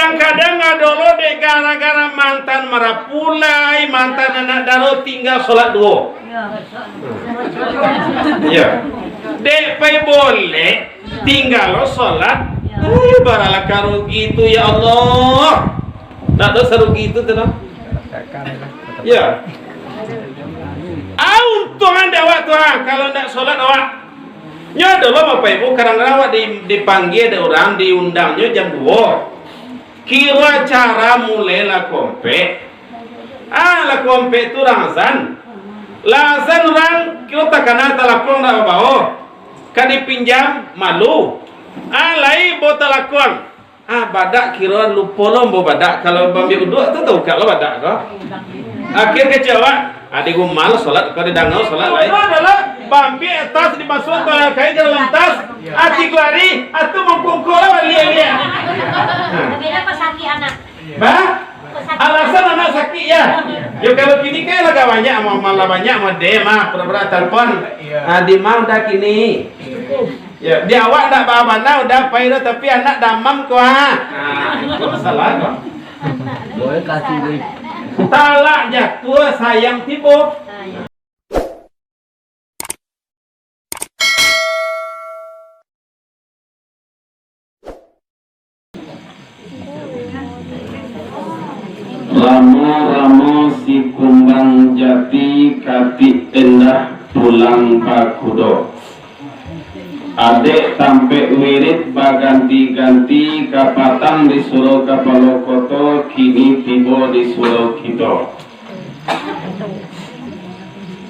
Kadang-kadang ngadolo dek gara-gara mantan marapulai, mantan anak daro tinggal sholat dua. Ya. Dek pai boleh tinggal lo sholat. Baralah karo gitu ya Allah. Nak dosa rugi itu tuh. Ya. Untung anda awak tuh kalau ndak sholat awak. Nya dulu Bapak Ibu kadang-kadang awak dipanggil ada orang diundangnya jam 2. Kira cara mulai la kompe. La kompe itu razan. Lazan orang kira takana talakon dak bawa. Kan dipinjam malu. Lai bo talakon. Badak kira lupa lombo badak kalau bambi uduk tu tahu kalau badak kau. Akhir kecewa. Adik gua malas solat kau didangau solat lain. Adalah bambi atas dimasuk kalau kain dalam tas. Adik lari, atau mengkongkol balik dia. Beda pas sakit anak. Alasan anak sakit ya. Yo kalau kini kan laga banyak, malah banyak mau mah pura-pura telepon. Di mau dah kini. Ya, di awak tak bawa udah payah tapi anak damam kau itu salah kau. Boleh kasih duit. Talak jatuh sayang tibo. Ramo si kumbang jati kati endah pulang pakudo. Adek tampe wirid baganti-ganti kapatang di Suro Kapalokoto kini tibo di Suro Kito.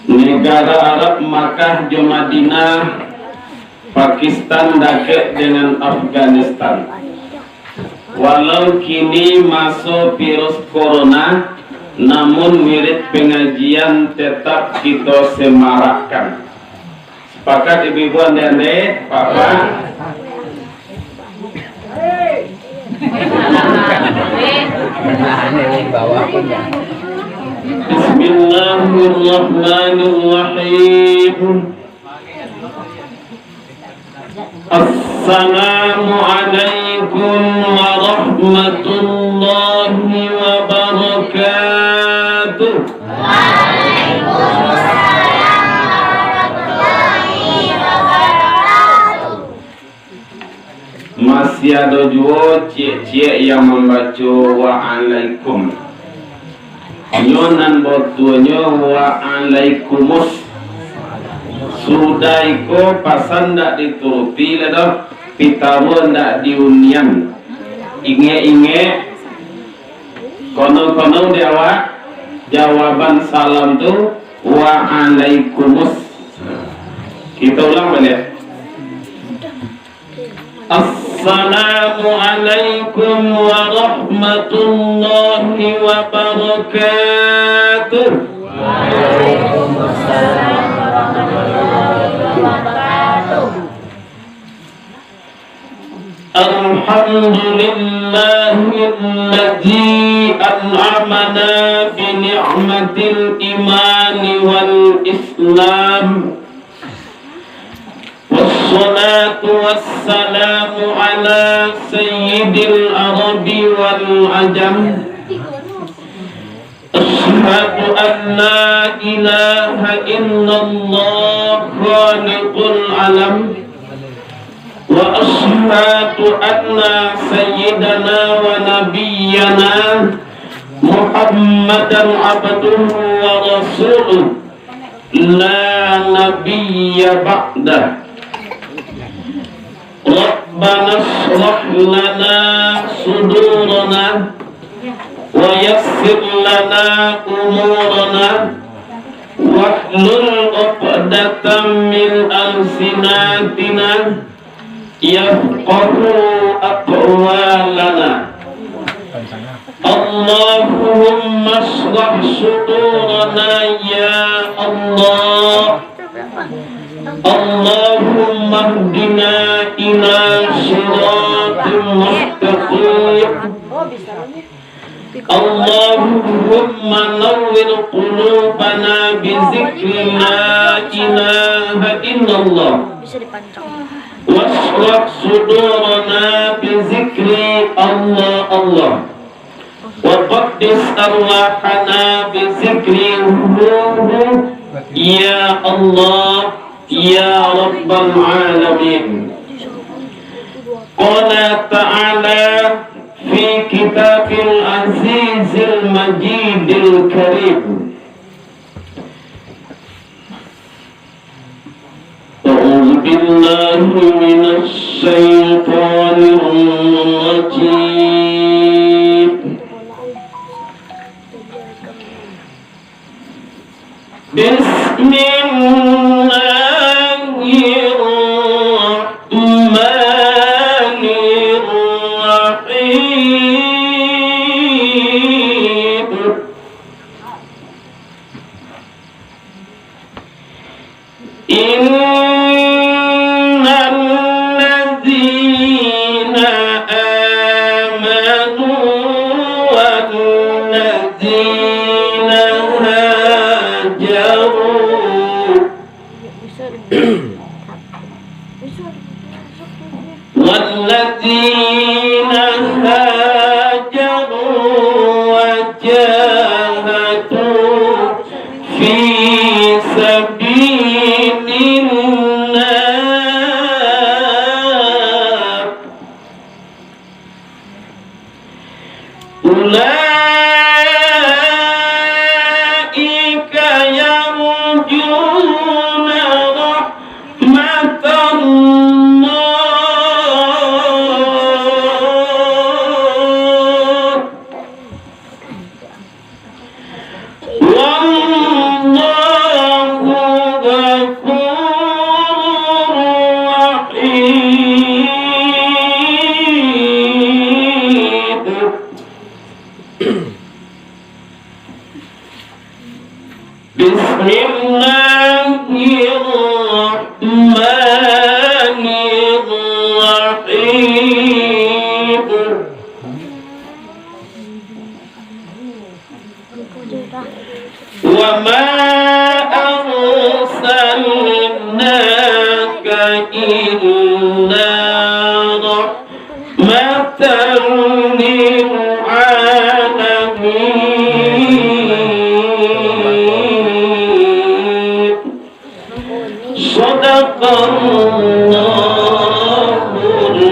Negara Arab Makkah jo Madinah, Pakistan dake dengan Afghanistan. Walau kini masuk virus corona, namun wirid pengajian tetap kita semarakkan. Sepakat ibu-ibu dan adik, Papa? Bismillahirrahmanirrahim. Assalamualaikum warahmatullahi wabarakatuh. Masih ada juga cik-cik yang membaca wa'alaikum. Nyonan botuanya wa'alaikumus. Sudah iko pasan ndak dituruti ledah, pitawa ndak diunian. Inge-inge kono-kono di awak jawaban salam tu wa'alaikumus. Kita ulang balik. Assalamualaikum warahmatullahi wabarakatuh. Waalaikumsalam warahmatullahi wabarakatuh. Alhamdulillahilladzi an'amana bi ni'matil imani wal islam. Wassalatu wassalamu ala sayyidil arabi wal ajam. Ashhadu an la ilaha illallah khaliqul alam. Wa ashhadu anna sayyidana wa nabiyyana Muhammadan abduhu wa rasuluh la nabiyya ba'dah. Rabbana shrah lana sudurana wa yassir lana umurana wahlul 'uqdatam min alsinatina yafqahu aqwalana. Allahumma shrah sudurana ya Allah. Allahumma hdina ila siratim mustaqim. Allahumma nawwir qulubana bi dzikri la ilaha illallah washrah sudurana bizikri Allah Allah wa qaddis arwahana bizikrihi ya Allah ya Rabbal Alamin. Qala ta'ala fi kitabil azizil majidil karim. A'udzu billahi minasy syaithanir rajim. والذين هاجروا وجاهدوا في سبيل الله أولئك يرجون رحمة Bismillahirrahmanirrahim. Wa ma arsalnaka illa rahmatan lil alamin. Shadaqallahul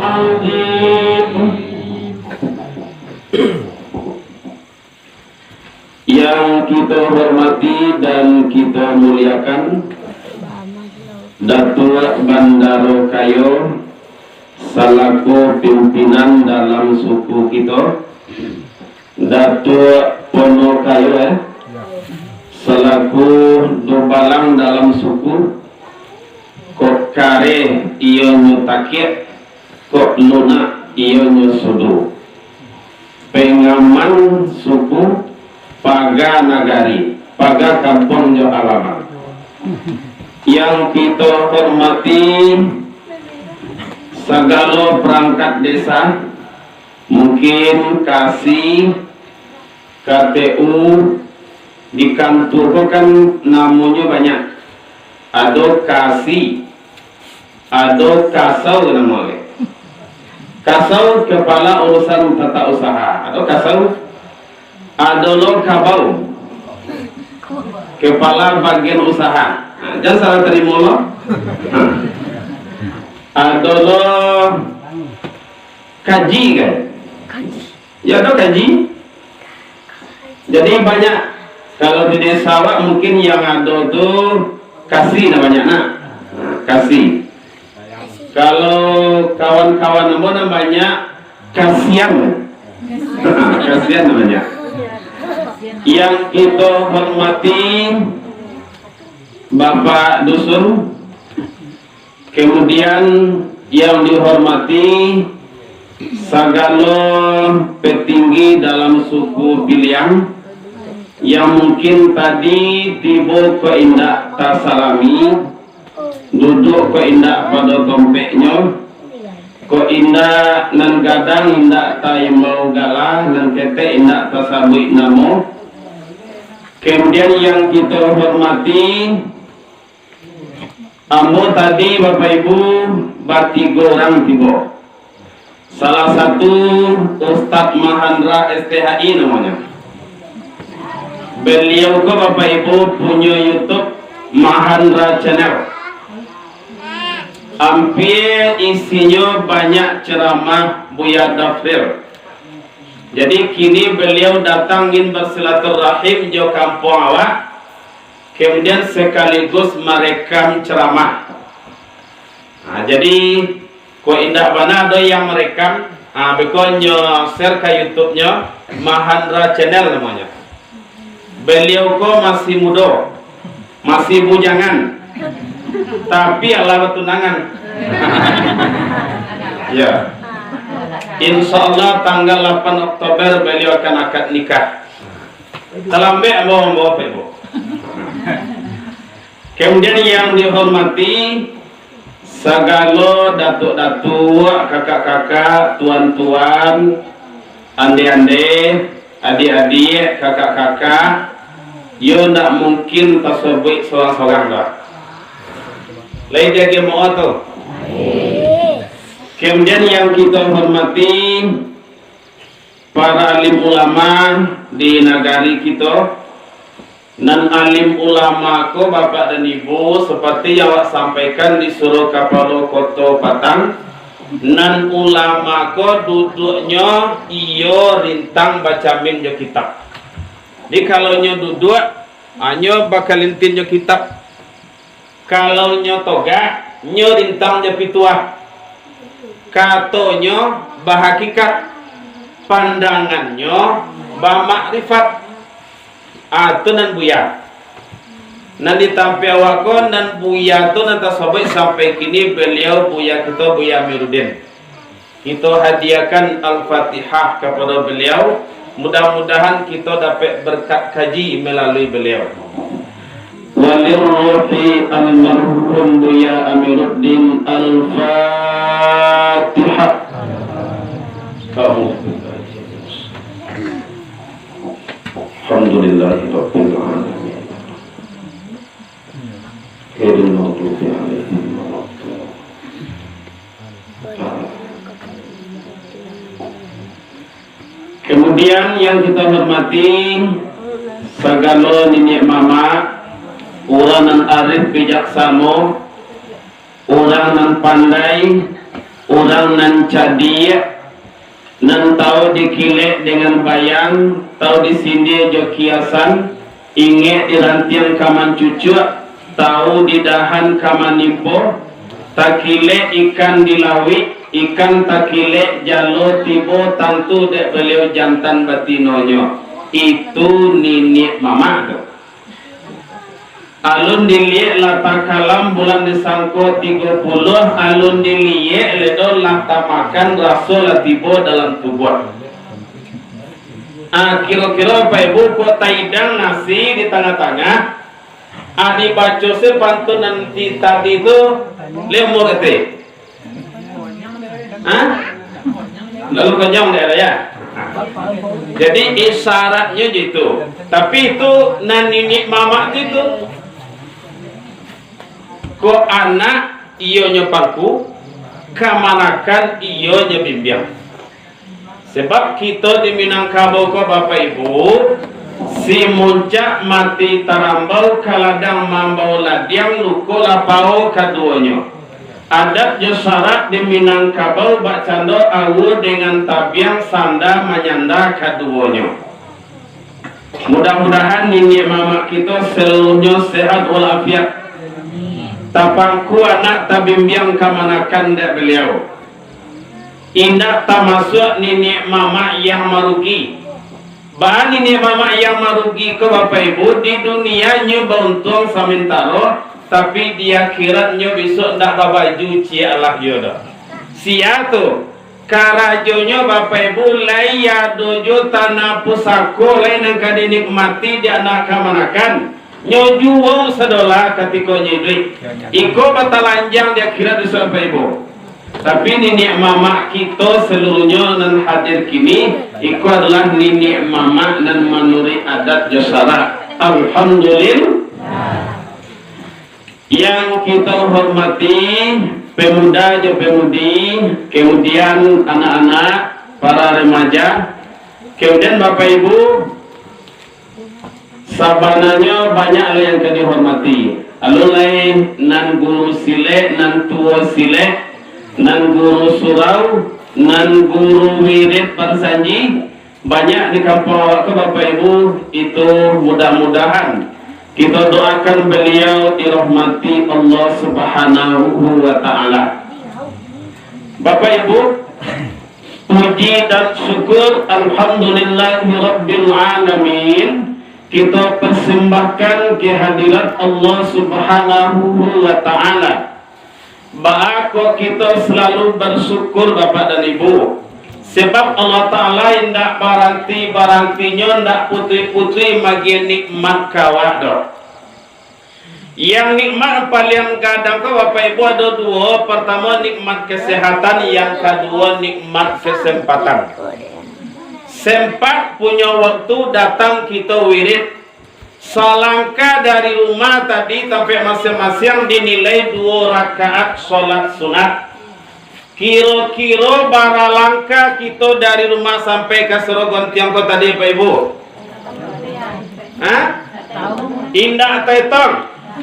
azim. Yang kita hormati dan kita muliakan Datuk Bandaro Kayo selaku pimpinan dalam suku kita, Datuk Pono Kayo selaku dobalang dalam suku, kok kare iyo nyutakit, kok lunak iyo nyusudu, pengaman suku Paga Nagari, Paga Kampung Jo Alamat. Yang kita hormati segala perangkat desa, mungkin kasih KTU di kantor kan namanya banyak. Ada kasih, ada kasau namanya. Kasau kepala urusan tata usaha, atau kasau adalah kabau kepala bagian usaha. Jangan salah terima lo. Adalah kaji kan? Ya ada kaji. Jadi banyak. Kalau di desa mungkin yang ada tuh kasih namanya, kasih. Kalau kawan-kawan namanya kasihan. Kasihan namanya. Yang kita hormati Bapak Dusun, kemudian yang dihormati segala petinggi dalam suku Piliang yang mungkin tadi tiba ke indak tasalami, duduk ke indak pada tompeknya, ke indak nan gadang indak taimau galah, nan kete indak tasabui namo. Kemudian yang kita hormati Ambo tadi Bapak Ibu batigo orang tibo. Salah satu Ustadz Mahandra STHI namanya. Beliau ke Bapak Ibu punya YouTube Mahandra Channel. Hampir isinya banyak ceramah Buya Dafir. Jadi kini beliau datangin bersilaturahim di kampung awak. Kemudian sekaligus merekam ceramah. Nah, jadi ko indah bana ada yang merekam, bekonyo share ke YouTube-nya Mahandra Channel namanya. Beliau ko masih muda, masih bujangan, tapi Allah tunangan. Ya, Insya Allah tanggal 8 Oktober beliau akan akad nikah. Talambe ambo Ibu. Kemudian yang dihormati segala datuk-datuk, kakak-kakak, tuan-tuan, ande-ande, adik-adik, kakak-kakak, yo ndak mungkin tersebut seorang-seorang dah. Lain dia mau tu. Kemudian yang kita hormati para alim ulama di negari kita. Nan alim ulama ko Bapak dan Ibu seperti yang awak sampaikan di Surau Kapalo Koto Patang. Nan ulama ko duduknya iyo rintang baca min jo kitab. Di kalau nyo duduk nyo bakal lintin jo kitab. Kalau nyo toga nyo rintang jo pituah. Katonyo bahakikat, pandangannya bamakrifat. Itu nan buya. Nan ditampi awakon dan buya tu nanti sobat sampai kini beliau buya kita Buya Amiruddin. Kita hadiahkan Al-Fatihah kepada beliau. Mudah-mudahan kita dapat berkat kaji melalui beliau. Walirruhi almarhum Buya Amiruddin Al-Fatihah. Alhamdulillahirabbil alamin. Khairul maghdubi alaihim waladdallin. Kemudian yang kita hormati segala nenek mama, orang nan arif bijaksana, orang nan pandai, orang nan cerdik, nan tahu dikilek dengan bayang, tahu disindir jo kiasan, inget dirantian kaman cucu, tahu didahan kaman nimpo, takilek ikan dilawi, ikan takilek jalo tibo tantu dek beliau jantan batinonyo. Itu nenek mama tu. Alun dilihat lata kalam bulan disangko 30, alun dilihat ledol lata makan rasul tibo dalam tubuh. Kira-kira Pak Ibu kok taidang nasi di tengah-tengah, adi baca sepantun nanti tadi itu lemur ete. Lalu kenyang daerah ya. Jadi isyaratnya gitu. Tapi itu nani mama itu. Ko anak iyonya pangku, kamanakan iyonya bimbing. Sebab kita di Minangkabau ko Bapak Ibu, si muncak mati tarambau kaladang mambau ladiang luko lapau kaduanya. Adat jo syarat di Minangkabau bacando awu dengan tabiang sanda menyanda kaduanya. Mudah-mudahan nini mama kita seluruhnya sehat walafiat. Tapangku anak tabimbiang kamanakan dak beliau. Indak termasuk nenek mama yang merugi. Bahan nenek mama yang merugi ke Bapak Ibu di dunia nyo beruntung sementara, tapi di akhiratnya besok ndak baju cia Allah yoda. Sia tu karajonyo Bapak Ibu laya dojo tanah pusako lain yang dinikmati di anak kamanakan. Nyojuwo sedolah ketika nyidri iko batalanjang di akhirat di sampai Ibu. Tapi nenek mama kita seluruhnya dan hadir kini iko adalah nenek mama dan menurut adat jasara. Alhamdulillah. Yang kita hormati pemuda dan pemudi, kemudian anak-anak, para remaja, kemudian Bapak Ibu, sabananya banyak yang kami hormati. Alulai nan guru sile, nan tua sile, nan guru surau, nan guru wirid pansanji, banyak di kampung awak Bapak Ibu. Itu mudah-mudahan kita doakan beliau dirahmati Allah Subhanahu wa Ta'ala. Bapak Ibu, puji dan syukur alhamdulillahi rabbil alamin kita persembahkan kehadirat Allah Subhanahu wa Ta'ala. Bahwa kita selalu bersyukur Bapak dan Ibu, sebab Allah Ta'ala indak barantinya ndak putri-putri magi nikmat kawak do. Yang nikmat paling kadang ke Bapak Ibu ada dua. Pertama nikmat kesehatan, yang kedua nikmat kesempatan. Sempat punya waktu datang kita wirid. Selangkah dari rumah tadi sampai masing-masing dinilai 2 rakaat sholat sunat. Kira-kira bara langkah kita dari rumah sampai ke Serogon Tiongkok tadi Pak Ibu? Hah? Indah tetong.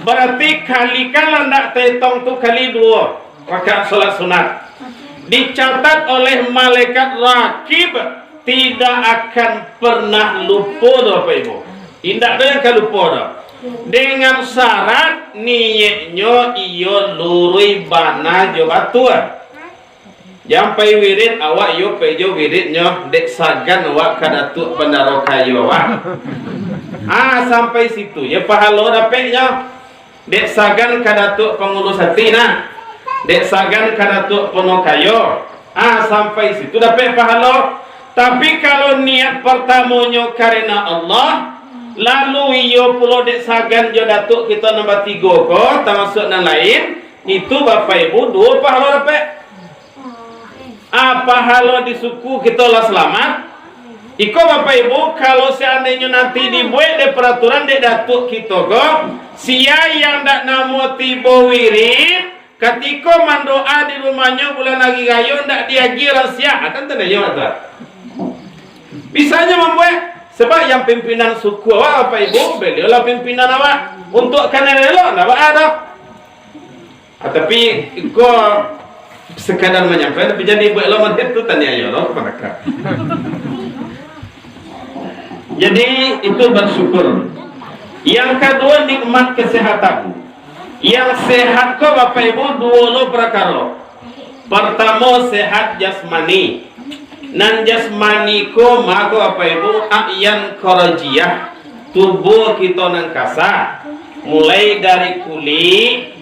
Berarti kalikan ndak tetong tu kali 2 rakaat sholat sunat. Dicatat oleh malaikat rakib, tidak akan pernah lupa Bapak Ibu. Indah ada yang akan lupa dah. Dengan syarat niatnya iyo lurui bana jo batua. Jampai wirid awak yo pejo wiridnya dek sagan awak kadatuk pendaro kayu awak. Sampai situ ya pahalo dapetnya. Dek sagan kadatuk pengurus hati nah. Dek sagan kadatuk penuh kayu. Sampai situ dapat pahalo. Tapi kalau niat pertamanya karena Allah, lalu iyo pulau dek sagan jo datuk kita nombor 3 ko termasuk yang lain, itu Bapak Ibu 2 pahalo dapat. Pahala di suku kita lah selamat. Iko Bapak Ibu, kalau seandainya nanti dibuat de peraturan dek datuk kita ko, sia yang dak namo tibo wirid, ketika mandoa di rumahnya bulan lagi gayo ndak diagi rahasia, akan tenanya tak? Bisanya membuat. Sebab yang pimpinan suku awak Bapak Ibu, beliau lah pimpinan awak. Untuk kanan elok, tak ada. Tapi iko sekadar menyampaikan, tapi jadi buat lama itu tanya ya loh mereka. Jadi itu bersyukur. Yang kedua nikmat kesehatan. Yang sehat kok Bapak Ibu 2 perkara. Pertama sehat jasmani. Nan jasmani ko maka Bapak Ibu a'yan kharajiyah, tubuh kita nang kasa, mulai dari kulit,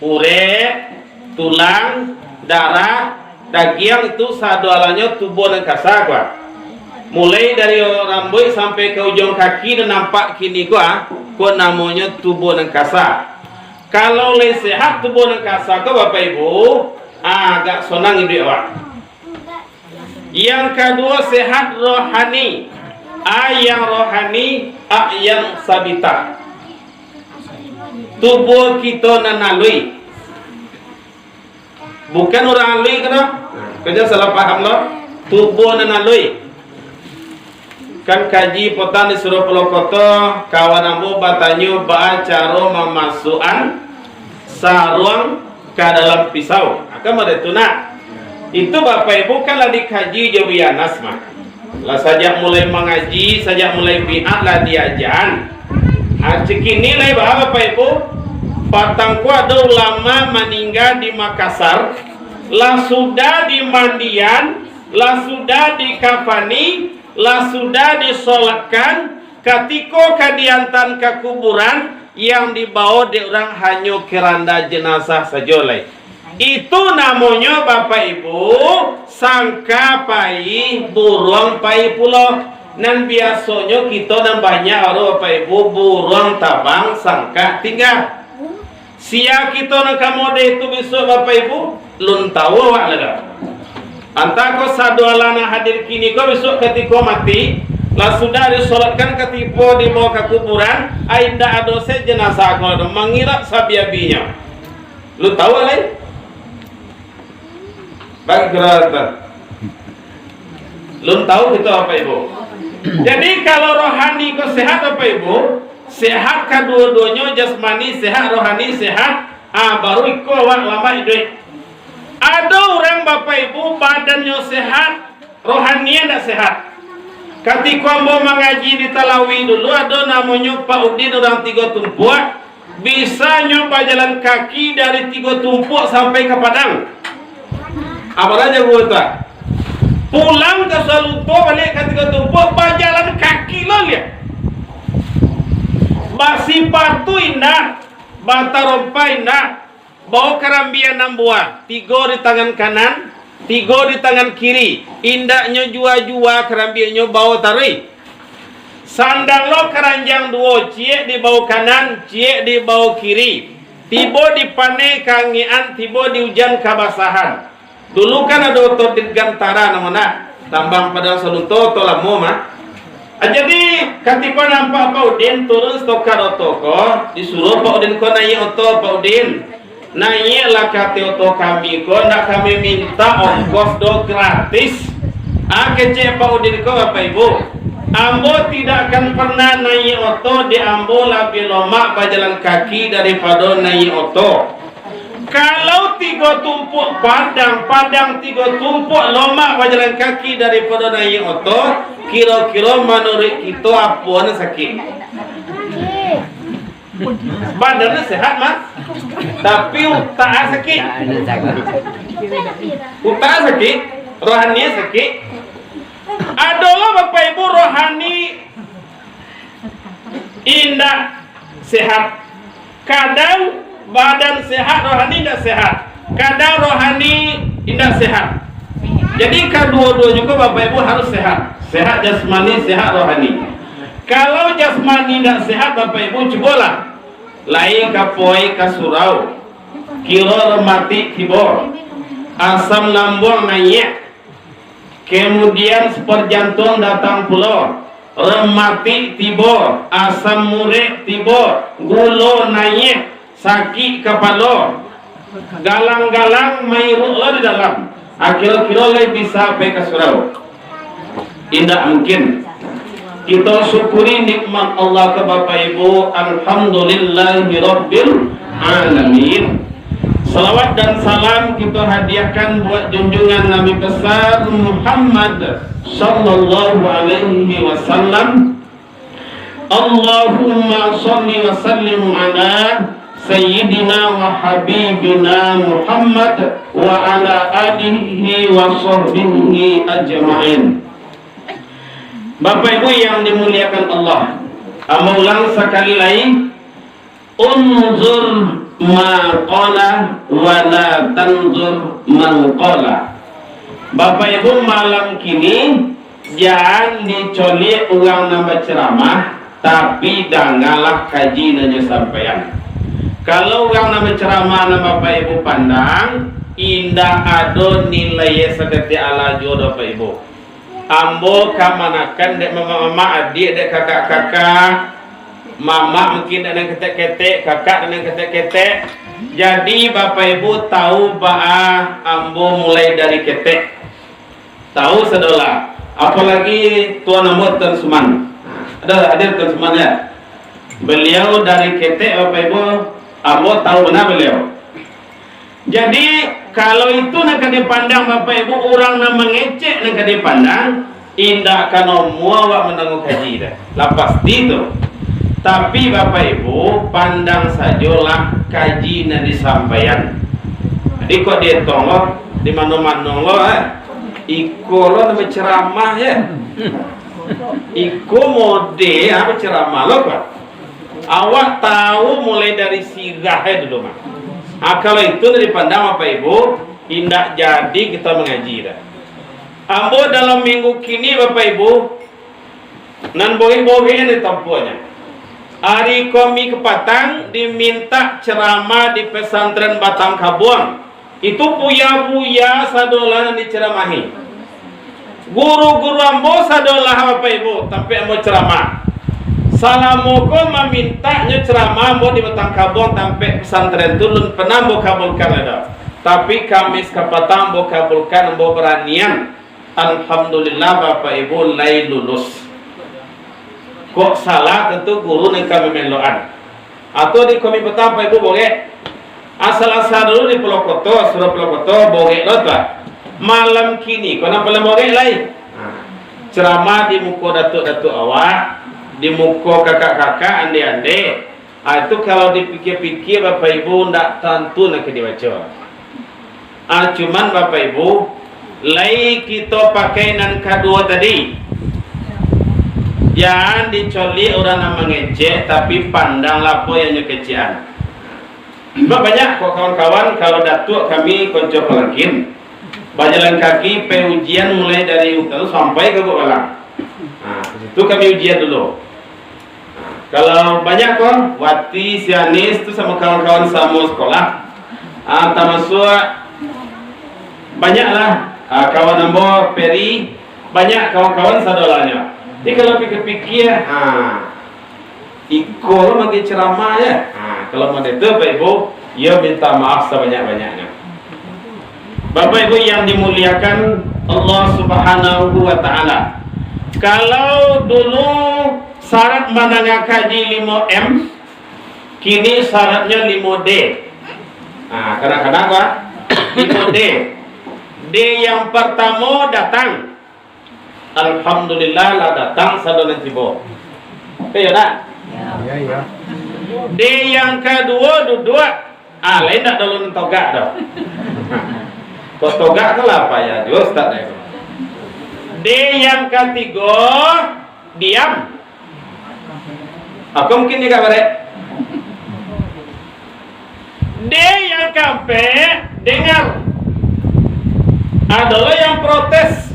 urat, tulang, darah, daging itu sadualanya tubuh nang kasa ko. Mulai dari rambut sampai ke ujung kaki dan nampak kini ko namanya tubuh nang kasa. Kalau le sehat tubuh nang kasa ko Bapak Ibu agak senang hidup awak. Yang kedua sehat rohani. Yang rohani yang sabita. Tubuh kita nanalui. Bukan orang alui kena. Kerja salah paham lo. Tubuh nanalui. Kan kaji potan di Surau Pulau Koto, kawan ambo batanyu bacaro memasukan sarung ke dalam pisau. Akan ada tunak. Itu Bapak Ibu kan lah dikaji jawianas mah. Lah sajak mulai mengaji, sajak mulai biat lah diajan. Cikini lah Bapak Ibu, patangku ada ulama meninggal di Makassar, lah sudah dimandian, lah sudah dikafani, lah sudah disolatkan, ketika kadiantan ke kuburan yang dibawa di orang hanya keranda jenazah saja lah. Itu namanya Bapak Ibu sangka pai burung pai pulau. Nan biasanya kita dan banyak orang Bapak Ibu burung tabang sangka tinggal. Sia kita nak kamode itu besok Bapak Ibu lun tahu awak lah. Antara ko sadualana hadir kini ko besok ketika mati lah sudah disolatkan ketipu di bawah ke kuburan, ainda adose jenazah kalau mengira sabiabinya. Lu tahu alai? Bagi kerata. Lu tahu itu apa ibu? Jadi kalau rohani kau sehat apa ibu? Sehat kedua-duanya, jasmani sehat, rohani sehat. Baru iko awak lama hidup. Ada orang bapak ibu badannya sehat, rohaninya tidak sehat. Ketika mau mengaji di Talawi dulu, ada namanya Pak Udin orang 3 tumpuak, bisa nyoba jalan kaki dari 3 tumpuak sampai ke Padang. Apa aja gue tuh? Pulang ke Saluto balik ke 3 tumpuak, berjalan kaki lo lihat. Basi patu indah, bata rompa indah, bawa kerambian 6 buah, 3 di tangan kanan, 3 di tangan kiri. Indaknya jua-jua kerambiannya bawa tarik. Sandang lo keranjang 2, cie di bawah kanan, cie di bawah kiri. Tiba di pane kangian, tiba di hujan kabasahan. Dulu kan ada otot di Gantara namanya, tambang pada Saluto atau Lamo mah. Jadi ketika nampak Pak Udin turun stokar otoko, disuruh Pak Udin ko naik oto. Pak Udin naiklah kate oto kami ko, nak kami minta ongkos do gratis. Kece Pak Udin ko Bapak Ibu, ambo tidak akan pernah naik oto di ambo lebih lama berjalan kaki daripada naik oto. Kalau 3 tumpuk padang 3 tumpuk lama berjalan kaki daripada naik oto, kira-kira menurut kita apa sakit? Badannya sehat mas, tapi utak sakit. Utak sakit, rohani sakit. Adalah bapak ibu rohani indah sehat. Kadang badan sehat, rohani tidak sehat. Kadang rohani tidak sehat. Jadi kedua-dua juga bapak ibu harus sehat. Sehat jasmani, sehat rohani. Kalau jasmani tidak sehat bapak ibu cobalah lai kapoi kasurau, kilo mati tibor, asam lambung naik, kemudian super jantung datang pulau, remati tibor, asam murek tibor, gulo naik, sakit kepala, galang-galang mairuk lo di dalam. Kira-kira le bisa sampai ke surau. Tidak mungkin. Kita syukuri nikmat Allah ke Bapak Ibu. Alhamdulillahirabbil alamin. Salawat dan salam kita hadiahkan buat junjungan Nabi besar Muhammad sallallahu alaihi wasallam. Allahumma shalli wa sallim ala Sayyidina wa Habibina Muhammad wa ala alihi wa sahbihi ajma'in. Bapak Ibu yang dimuliakan Allah, ulang sekali lagi, unzur ma qala wa la tanzur man qala. Bapak Ibu malam kini jangan dicolik uang nama ceramah, tapi dangalah kaji nanya sampaian. Kalau orang nama ceramah nama Bapak Ibu pandang, indah ado nilai seperti ala jodoh Bapak Ibu. Ambo kamanakan dek mama-mama, adik dek kakak-kakak, mama mungkin ada yang ketek-ketek, kakak ada yang ketek-ketek. Jadi Bapak Ibu tahu bahwa ambo mulai dari ketek, tahu sedolah. Apalagi Tuan Ambo Tuan Suman, ada hadir Tuan Suman ya. Beliau dari ketek Bapak Ibu. Ambo tahu benar beliau. Jadi kalau itu nak dipandang Bapak Ibu orang nak mengecek nak dipandang, indah kano mua wak menanggung kaji dah. Lah pasti itu. Tapi Bapak Ibu pandang sajalah kaji nak disampaikan. Jadi kok dia tolong di mana-mana lo iko lo nama ceramah ya. Iko mode apa ceramah lo kan? Awak tahu mulai dari sirah dulu mah. Kalau itu dari pandang Bapak Ibu, indah jadi kita mengaji dah. Ambo dalam minggu kini Bapak Ibu, nan boge-boge ini tempuhnya. Hari komi kepatang diminta ceramah di pesantren Batang Kabuang. Itu buya-buya sadolan diceramahi. Guru-guru ambo sadolah Bapak Ibu, tapi ambo ceramah. Salamoko meminta ceramah ambo di Batang Kabong sampai pesantren tulun pernah ambo kabulkan ada. Tapi Kamis kapatang ambo kabulkan ambo beranian. Alhamdulillah Bapak Ibu lai lulus. Kok salah tentu guru yang kami meloan. Atau di kami petang Bapak Ibu boleh asal-asal dulu di Pulau Koto, Surau Pulau Koto boleh lo tak. Malam kini, kenapa boleh lain? Ceramah di muka datuk-datuk awak, di muka kakak-kakak, ande-ande. Itu kalau dipikir-pikir Bapak Ibu tidak tentu nak dibaca. Cuman Bapak Ibu, lai kita pakai nan kedua tadi. Jangan dicoli orang yang mengejek, tapi pandang lapo yang nyekecian. Banyak kok kawan-kawan kalau datuk kami konco pelangkin. Berjalan kaki ujian mulai dari utara sampai ke Balang. Itu kami ujian dulu. Kalau banyak kok Wati, Sianis itu sama kawan-kawan sama sekolah. Termasuk banyaklah kawan ambo Peri, banyak kawan-kawan sadolanya. Jadi kalau pikir-pikir, ikut lagi ceramah ya. Kalau mau itu Bapak Ibu, ya minta maaf sebanyak-banyaknya. Bapak Ibu yang dimuliakan Allah Subhanahu wa Ta'ala. Kalau dulu syarat menengah kaji 5M, kini syaratnya 5D. Kadang-kadang Pak, 5D. D yang pertama datang. Alhamdulillah lah datang sadonan tiba. Ya tak? Ya. D yang kedua duduk. Lain tak dulu togak dah. Kau togak ke apa ya? Jos tak ada. D yang ketiga diam. Aku mungkin juga berek. D yang keempat dengar. Adalah yang protes.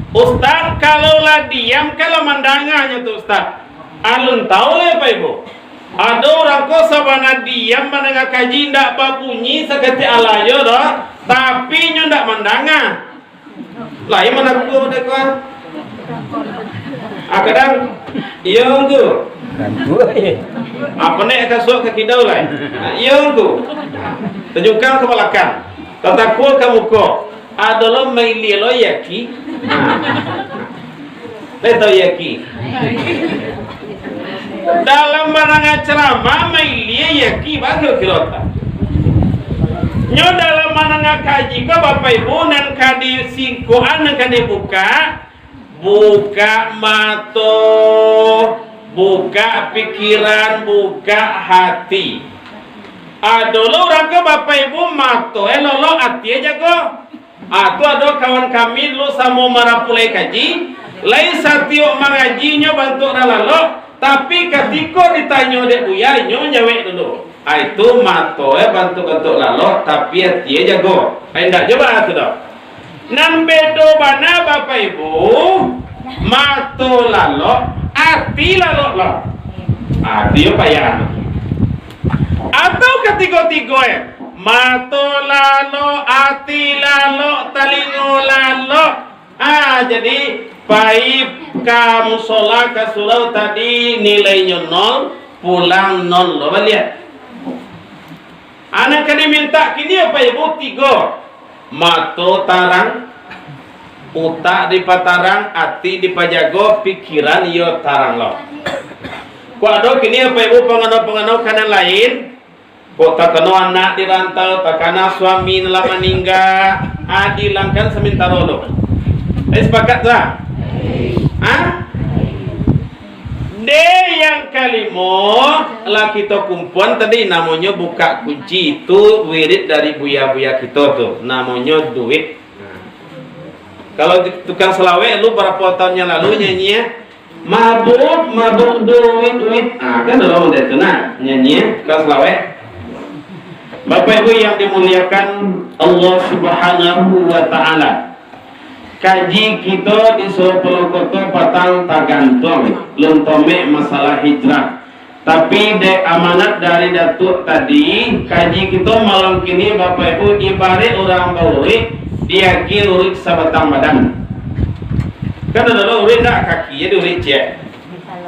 Ustaz kalaulah diam kalau mandangannya tuh Ustaz. Alun tahu lah Pak Ibu. Ada orang kok sabana diam mendengar kaji ndak babunyi seketi alayo dah, tapi nyo ndak mandanga. Lah yang mana aku udah kawan? Kadang iya tu. Apa nek kasuk ke kidau lah? Iya tu. Tunjukkan ke belakang. Tatakul ke muka. Adalah maili lo yaki. Leto yaki. Dalam barang ceramah maili yaki bagus kilota. Nyo dalam barang kaji ko Bapak Ibu nan kadi singkuan nan kadi buka mata, buka pikiran, buka hati. Dulu orang ke Bapak Ibu mato, lolo hati aja ko. Aku ada kawan kami dulu sama marapulai kaji, lain satio mengajinya bantu ralalo, tapi ketika ditanya dek buya, nyo jawab dulu. Itu mato bantu lalo, tapi hati aja go. Hendak coba itu dah. Nan bedo bana Bapak Ibu, mato lalo, hati lalo lo. Hati payah. Atau ketiga-tiga mato lalo, hati lalo, talingo lalo. Jadi baik kamu sholat ke surau tadi nilainya 0, pulang 0 lo lihat. Anak kini minta kini apa Ibu 3. Mato tarang, utak di patarang, hati di pajago, pikiran yo tarang lo. Kau ada kini apa Ibu penganau kanan lain? Kok tak kena anak dirantau, tak kena suami telah meninggal, dilangkan sementara lo. Sepakat tak? D yang kelima lah kita kumpulan tadi namanya buka kunci, itu wirid dari buya-buya kita tuh, namanya duit. Kalau tukang selawek lu berapa tahun yang lalu nyanyi mabuk duit. Kan orang udah tenang nyanyi tukang selawek. Bapak Ibu yang dimuliakan Allah Subhanahu wa Ta'ala, kaji kita di Pulau Koto patang tagantung luntome masalah hijrah. Tapi de amanat dari datuk tadi, kaji kita malam kini Bapak Ibu ibarat orang baurik, dia urik sabatang badan. Kan ada urik nak kaki ya diurik cek.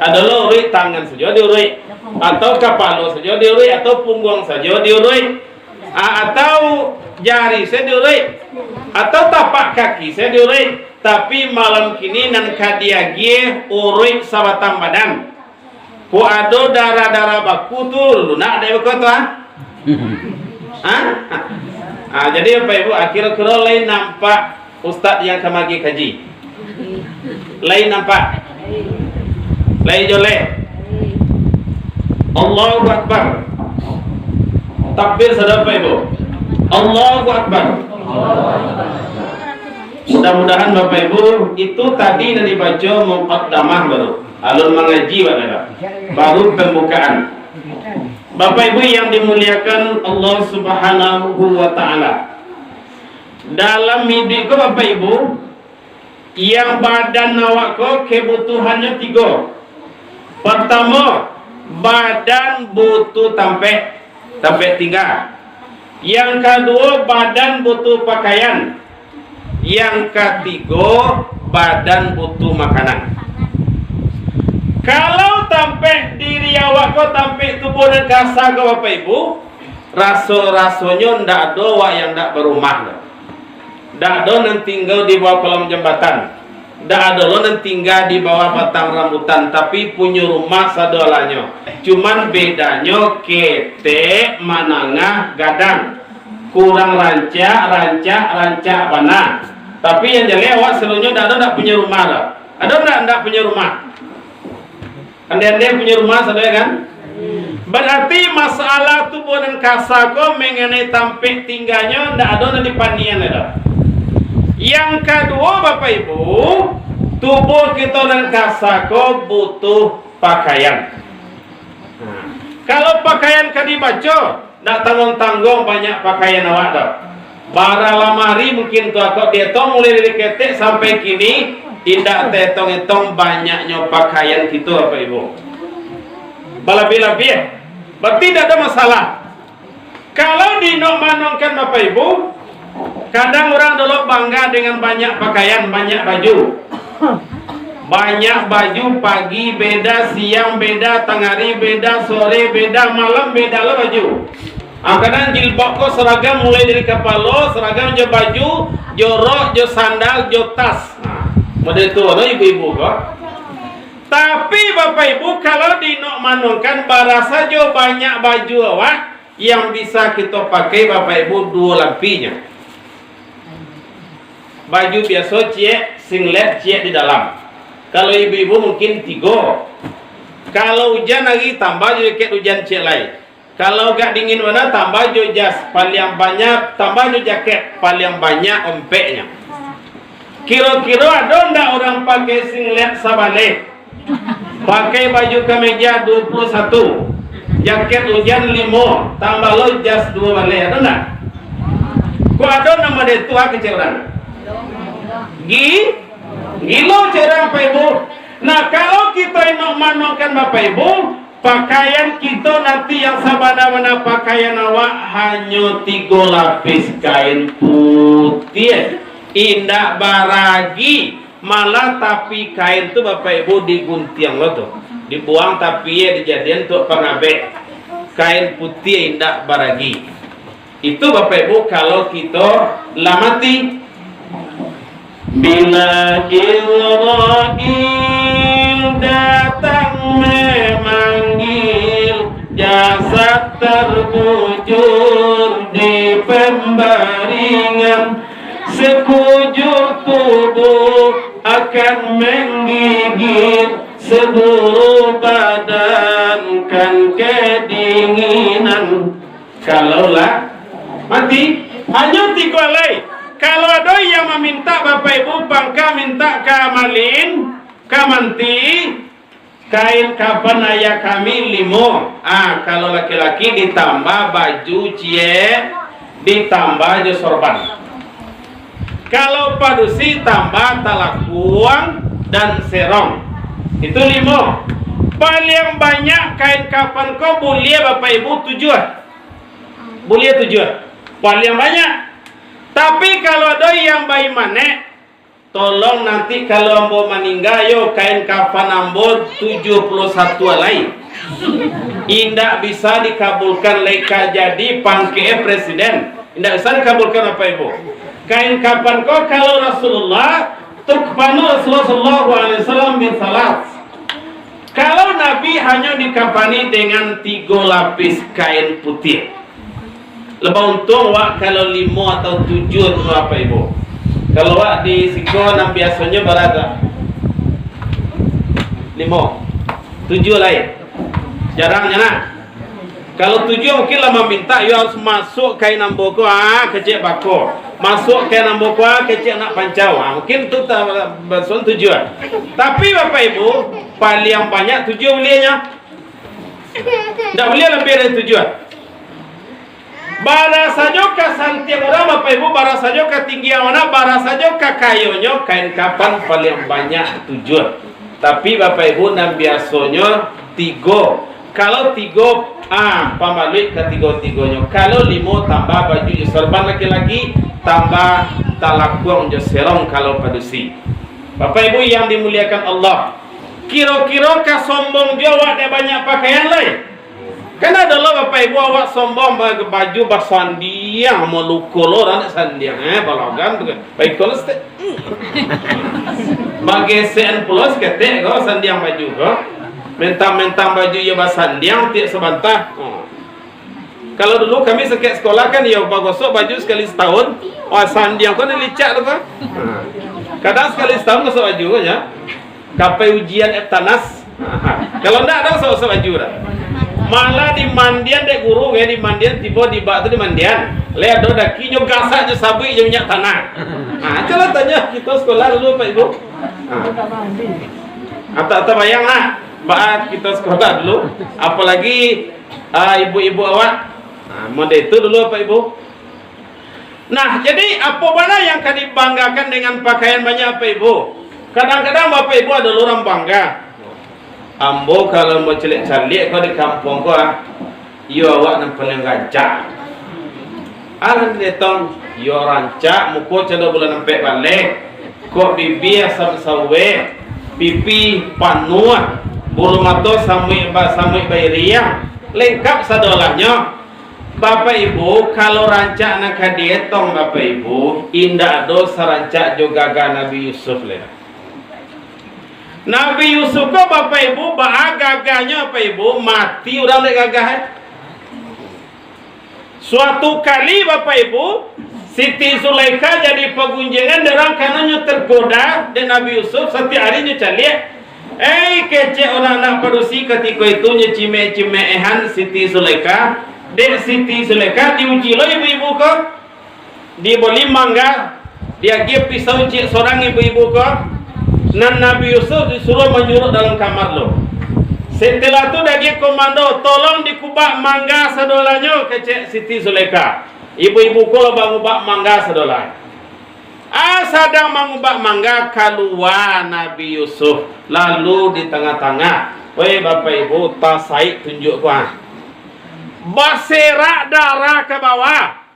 Ada urik tangan saja diurik. Atau kepala saja diurik atau punggung saja diurik. Atau jari saya diurik. Atau tapak kaki saya diurik. Tapi malam kini nan kadiagie urik sabatang badan. Ku ada darah-darah baku tu lunak ada baku tu jadi apa ibu akhir-akhir lain nampak ustaz yang kemagi kaji. Lain nampak. Lain joleh. Allahu Akbar. Takbir sedap ibu. Allahu Akbar. Mudah-mudahan Bapak Ibu itu tadi yang dibaca muqaddamah baru. Alun mengaji baru pembukaan. Bapak Ibu yang dimuliakan Allah Subhanahu wa taala. Dalam hidup Bapak Ibu yang badan awak kebutuhannya 3. Pertama, badan butuh tampe tinggal. Yang kedua, badan butuh pakaian. Yang ketiga, badan butuh makanan. Kalau tampe diri awak tampe tubuh dan kasar Bapak Ibu, rasanya ndak ada wak yang ndak berumah. Ndak ada yang tinggal di bawah kolong jembatan. Ndak ada yang tinggal di bawah batang rambutan, tapi punya rumah sadolanya. Cuman bedanya kete manangah gadang. Kurang rancak mana. Tapi yang jelas awak seluruhnya ndak punya rumah dah. Ada ndak punya rumah? Anda punya rumah saudara kan? Berarti masalah tubuh dan kasako mengenai tampik tinggalnya ndak ada di pandian ada. Yang kedua Bapak Ibu, tubuh kita dan kasako butuh pakaian. Kalau pakaian kan dibaca, ndak tanggung-tanggung banyak pakaian awak dah. Bara lamari mungkin tu aku dia tong mulai dari ketek sampai kini. Tidak tetong-tetong banyaknya pakaian kita Bapak Ibu. Balabih-labih. Berarti tidak ada masalah. Kalau dinok-manongkan Bapak Ibu, kadang orang dulu bangga dengan banyak pakaian, banyak baju. Banyak baju, pagi beda, siang beda, tengah hari beda, sore beda, malam beda lah baju. Kadang jilbab kok seragam mulai dari kepala, seragam je baju, jorok, je sandal, je tas. Model itu ada ibu-ibu kok. Tapi Bapak Ibu kalau dinok manungkan bara saja banyak baju awak yang bisa kita pakai Bapak Ibu 2 lampinya. Baju biasa cek, singlet cek di dalam. Kalau ibu-ibu mungkin 3. Kalau hujan lagi tambah jaket hujan cek lain. Kalau gak dingin mana tambah jas paling banyak, tambah jaket paling banyak ompeknya. Kira-kira ada ndak orang pakai singlet sabalik, pakai baju kemeja 21, jaket hujan 5, tambah lo jas 2 balik, ada ndak? Kok ada nama dia tua keceran? Gilo cerang Bapak Ibu. Nah kalau kita nak manokan Bapak Ibu, pakaian kita nanti yang sabana-bana pakaian awak hanya 3 lapis kain putih. Indah baragi malah tapi kain tu Bapak Ibu digunting lo tuh dibuang tapi ya dijadikan untuk pengabek kain putih indah baragi itu Bapak Ibu kalau kita lamati bila Israel datang memanggil jasad terbujur di pembaringan sekujur tubuh akan menggigit seluruh badan kan kedinginan. Kalaulah mati hanya 3 lay. Kalau ada yang meminta Bapak Ibu bangka minta kamalin kamanti kain kapan ayah kami 5. Kalau laki-laki ditambah baju cie ditambah je sorban. Kalau padusi tambah talakuang dan serong. Itu 5. Paling banyak kain kapan kau boleh Bapak Ibu 7. Boleh 7. Paling banyak. Tapi kalau ada yang bayi manek, tolong nanti kalau ambo meninggal yo kain kafan ambo 71 alai. Indak bisa dikabulkan leka jadi pangke presiden. Indak bisa dikabulkan apa ibu? Kain kafan kau kalau Rasulullah tukfanu Rasulullah sallallahu alaihi wasallam bin salat. Kalau Nabi hanya dikafani dengan 3 lapis kain putih. Lebih untung wak kalau 5 atau 7 itu apa ibu? Kalau wak di Siko nam biasanya berada 5, 7 lain. Jarangnya nak. Kalau 7 mungkin lama minta you harus masuk kain namboko kecil bako. Masuk kain namboko kecil nak pancau. Mungkin itu berson 7. Tapi Bapak Ibu, paling banyak 7 belinya. Tak boleh lebih dari 7. Bara sajoka santiang orang Bapak Ibu, bara sajoka tinggi mana, bara sajoka kayonyo kain kapan paling banyak 7. Tapi Bapak Ibu nam biasanya 3. Kalau 3 pambalik ke 3-3-nya. Kalau 5 tambah baju serban laki-laki, tambah talakuang jo serong kalau padusi. Bapak Ibu yang dimuliakan Allah, kira-kira ka sombong dia awak ada banyak pakaian lain. Kan ada lo Bapak Ibu awak sombong baju basandiang melukul orang sandiang balagan tu kan. Baik kalau bagesen pulos ketek kau sandiang baju kau. Mentang-mentang baju ya basandiang tiap sebantah. Kalau dulu kami sekek sekolah kan ya bagosok baju sekali setahun. Sandiang kau ni licak tu kan. Kadang sekali setahun gosok baju ya. Kapai ujian etanas. Kalau ndak ada gosok baju dah. Malah di mandian dek guru di mandian tiba di bak tu di mandian. Lihat do daki nyo gasak nyo sabui nyo minyak tanah. Coba tanya kita sekolah dulu Pak Ibu. Atau bayang lah. Baat kita sekolah dulu, apalagi ibu-ibu awak, mode itu dulu Pak Ibu. Nah, jadi apa mana yang akan dibanggakan dengan pakaian banyak Pak Ibu? Kadang-kadang Bapak Ibu ada orang bangga. Ambo kalau mau celik-celik kau di kampung kau, iyo awak nak paling rancak. Alan detong, iyo rancak, muka cendol bulan nampak balik. Kau bibi asam sawe, pipi panuan. Bulu mato samui bayriah lengkap sadolanya. Bapak Ibu kalau rancak nak dietong Bapak Ibu indah dosa rancak juga Nabi Yusuf le. Nabi Yusuf ko Bapak Ibu gagahnya Bapak Ibu mati udah le gagah. Suatu kali Bapak Ibu Siti Zulaikha jadi pegunjingan derang kanannya tergoda dan Nabi Yusuf setiap harinya calik. Kece orang nak padusi ketika itu cime-cimehan Siti Zulaikha. Dek Siti Zulaikha diuji lo ibu-ibu ko. Dibeli mangga. Dia give pisau cik seorang ibu-ibu ko. Dan Nabi Yusuf disuruh menyuruh dalam kamar lo. Setelah itu dia komando, tolong dikubak mangga sedolanya kece Siti Zulaikha. Ibu-ibu ko lo bangubak mangga sedolanya. Sedang mengubah mangga keluar Nabi Yusuf lalu di tengah-tengah. Weh Bapak Ibu tasai tunjuk gua. Berserak darah ke bawah.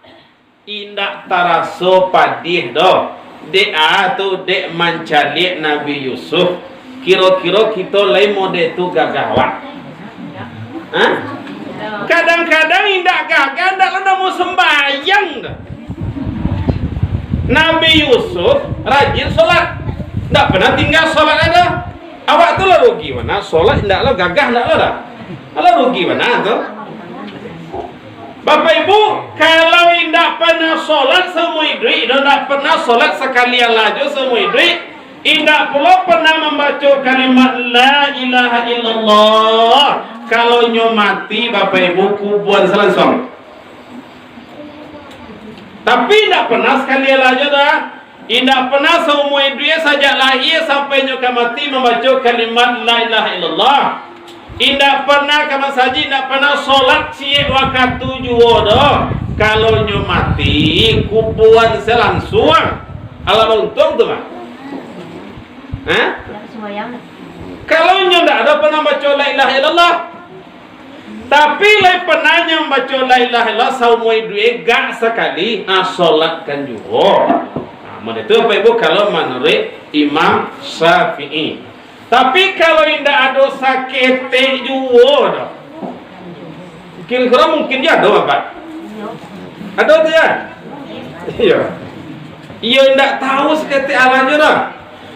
Indak taraso padih doh. Dek tu dek mencalik Nabi Yusuf. Kira-kira kita lain mode tu gagawat. Kadang-kadang indak gagah ndak ada mau sembahyang dah. Nabi Yusuf rajin solat, tak pernah tinggal solat ada. Awak tu lah rugi mana? Solat tidak lah gagah tidak lah. Lah rugi mana tu? Bapak Ibu, kalau tidak pernah solat semua hidup, dan tidak pernah solat sekalian laju semua hidup, tidak pula pernah membaca kalimat La ilaha illallah. Kalau nyo mati Bapak Ibu kuburan selangsung. Tapi tidak pernah sekali aja dah. Tidak pernah seumur hidupnya sejak lahir sampai nyoka mati membaca kalimat La ilaha illallah. Tidak pernah kama saji, tidak pernah solat siap waktu jua dah. Kalau nyo mati kuburan selangsung. Allah untung tu mah. Kalau nyo tidak ada pernah baca La ilaha illallah. Tapi lai pernah yang baca la ilaha illallah saumoi duit gak sekali solat kan juga. itu Bapak Ibu kalau menurut Imam Syafi'i. Tapi kalau tidak ada sakit juga, kira-kira mungkin dia ada Bapak? Ada tu ya? Iya. Iya tidak tahu sakit alanya dah.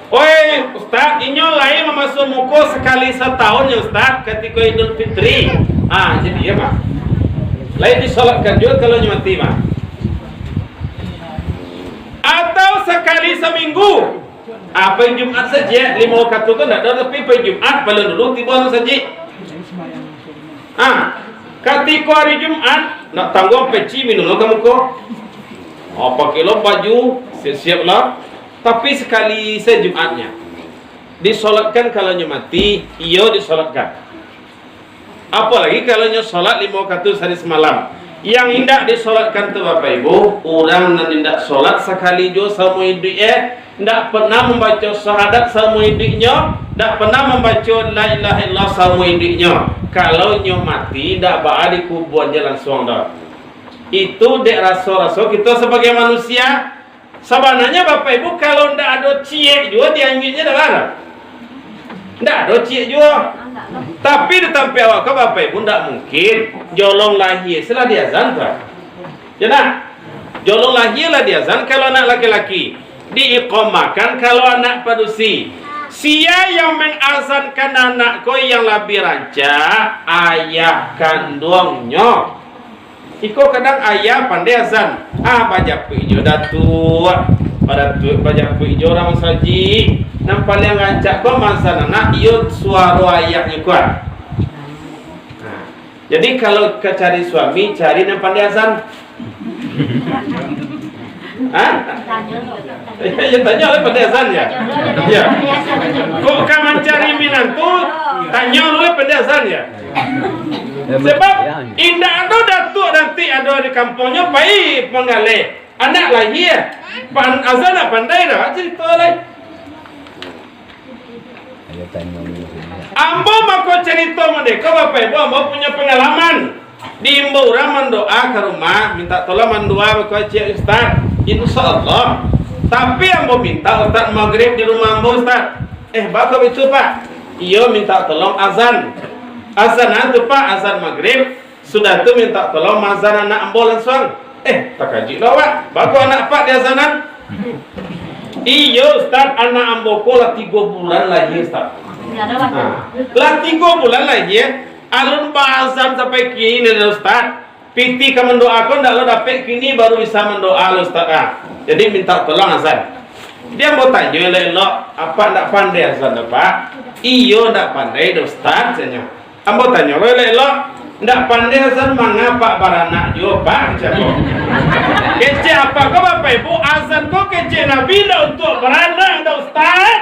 Oi Ustaz, inyo lain memasuk muka sekali setahun ya Ustaz ketika Idul Fitri. Jadi ya Pak. Lain disolatkan juga kalau mati Pak. Atau sekali seminggu. Apa yang Jumat saja 5 waktu tu tidak ada, tapi pada Jumat paling dulu tiba saja. Ketika hari Jumat nak tanggung peci minum kamu ko. Pakai lo baju siap-siap lah. Tapi sekali sejumatnya disolatkan kalau mati, iyo disolatkan. Apalagi kalau solat 5 waktu sehari semalam. Yang tidak disolatkan tu Bapak Ibu, orang yang tidak solat sekali jo selama hidupnya, tidak pernah membaca syahadat selama hidupnya, tidak pernah membaca la ilaha illallah selama hidupnya. Kalau nyo mati, tidak bakal dikubur jalan suang dah. Itu dek rasa-rasa kita sebagai manusia. Sebenarnya Bapak Ibu kalau tidak ada cie juga dianjurnya dah ada. Tidak ada cie juga. Tapi di tempat awak ke Bapak Ibu tidak mungkin jolong lahir setelah diazan tu. Jangan jolong lahir lah diazan kalau anak laki-laki, diiqamahkan kalau anak padusi. Sia yang mengazankan anak ko yang lebih raja ayah kandungnya. Iko kadang ayah pandai azan. Baca puijo datuk. Pada tu baca puijo orang saji. Yang paling rancak ko mazan anak iyo suara ayahnya kuat. Jadi kalau ke cari suami, cari yang pandai azan. Ya tanya oleh pandai azan ya. Ya. Kok kamu cari minantu, tanya oleh pandai azan ya. Sebab indah ada datuk nanti ada di kampungnya baik mengalih anak lahir azan nak pandai dah cerita lain. Ambo mako cerita mereka Bapak Ibu, ambo punya pengalaman di Imbo orang mendoa ke rumah minta tolong mendoa ke Cik Ustaz, insyaallah. Tapi ambo minta Ustaz maghrib di rumah ambo Ustaz. Bako itu Pak, iyo minta tolong azan. Azan itu Pak, azan maghrib. Sudah tu minta tolong azan anak ambo langsung. Tak kaji lah Pak. Bako anak Pak di azanan. Iyo Ustaz, anak ambo ko lah 3 bulan lagi Ustaz. Lah 3 bulan lagi alun bazan sampai kini Ustaz. Piti ka mendoakan ndak lo dapat kini baru bisa mendoa Ustaz. Jadi minta tolong azan. Dia mau tanya elok apa ndak pandai azan Pak? Iyo ndak pandai Ustaz tanya. Ambo tanya elok ndak pandai azan mengapa baranak jo Pak jawab. Kece apa kau Bapak Ibu azan kau kece Nabi ndak untuk beranak ndak Ustaz.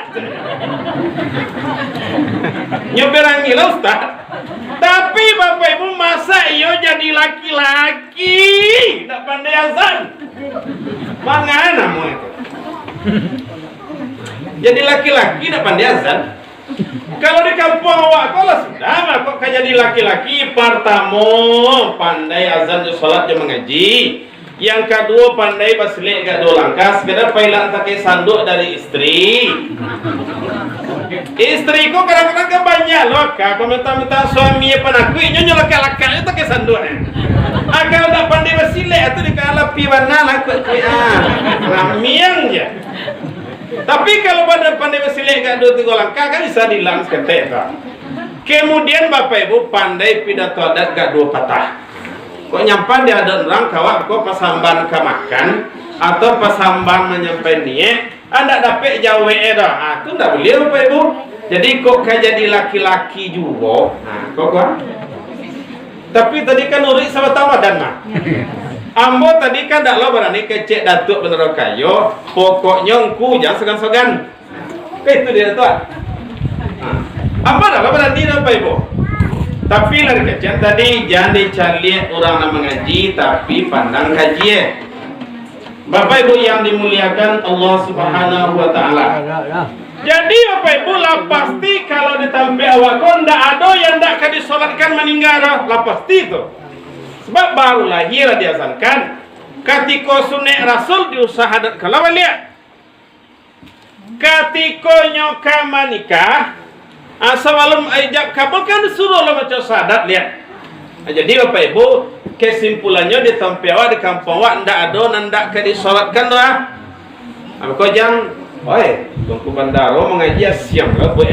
Nyeberangi lah Ustaz. Tapi Bapak Ibu masa iyo jadi laki-laki ndak pandai azan. Mangana mu itu. Jadi laki-laki ndak pandai azan. Kalau di kampung awak kau lah sudah mah kok jadi laki-laki pertama pandai azan di salat dan mengaji. Yang kedua pandai baslik gak 2 langkah sekedar pailan pakai sanduk dari istri. Istriku kadang-kadang kan banyak loh kak minta suami penakui nyonya laki-laki itu ke sanduk. Agar tak pandai baslik itu dikala pi warna laku ngamiang je. Tapi kalau pada pandai baslik gak 2-3 langkah kan bisa dilang seketek tak. Kemudian Bapak Ibu pandai pidato adat gak 2 patah. Kok nyampan dia ada orang kawak kok pasamban ke makan atau pasamban menyampaikan niat anda dapat jawe dah. Itu ndak boleh Bapak Ibu. Jadi kok jadi laki-laki juga. Kok. Tapi tadi kan urik sama Ramadan mah. Ambo tadi kan ndak lo berani kecek datuk bener kayo. Pokoknya engku jangan segan-segan. Itu dia tuh. Apa dah lo berani Bapak Ibu? Tapi dari kecil tadi jangan dicari orang yang mengaji tapi pandang kaji. Bapak Ibu yang dimuliakan Allah Subhanahu wa taala. Jadi Bapak Ibu lah pasti kalau ditampai awak kon ndak ada yang ndak ka disolatkan meninggal lah pasti itu. Sebab baru lahir diazankan. Ketika sunnet Rasul diusahadat kalau lihat Ketika nyoka manikah, sebelum ijab kabul kan disuruh lo macam sadat lihat. Jadi Bapak Ibu, kesimpulannya di tempat di kampung wak ndak ada ndak ke disolatkan lah. Kau jangan, oi, tunggu bandaro mengaji siang lah buat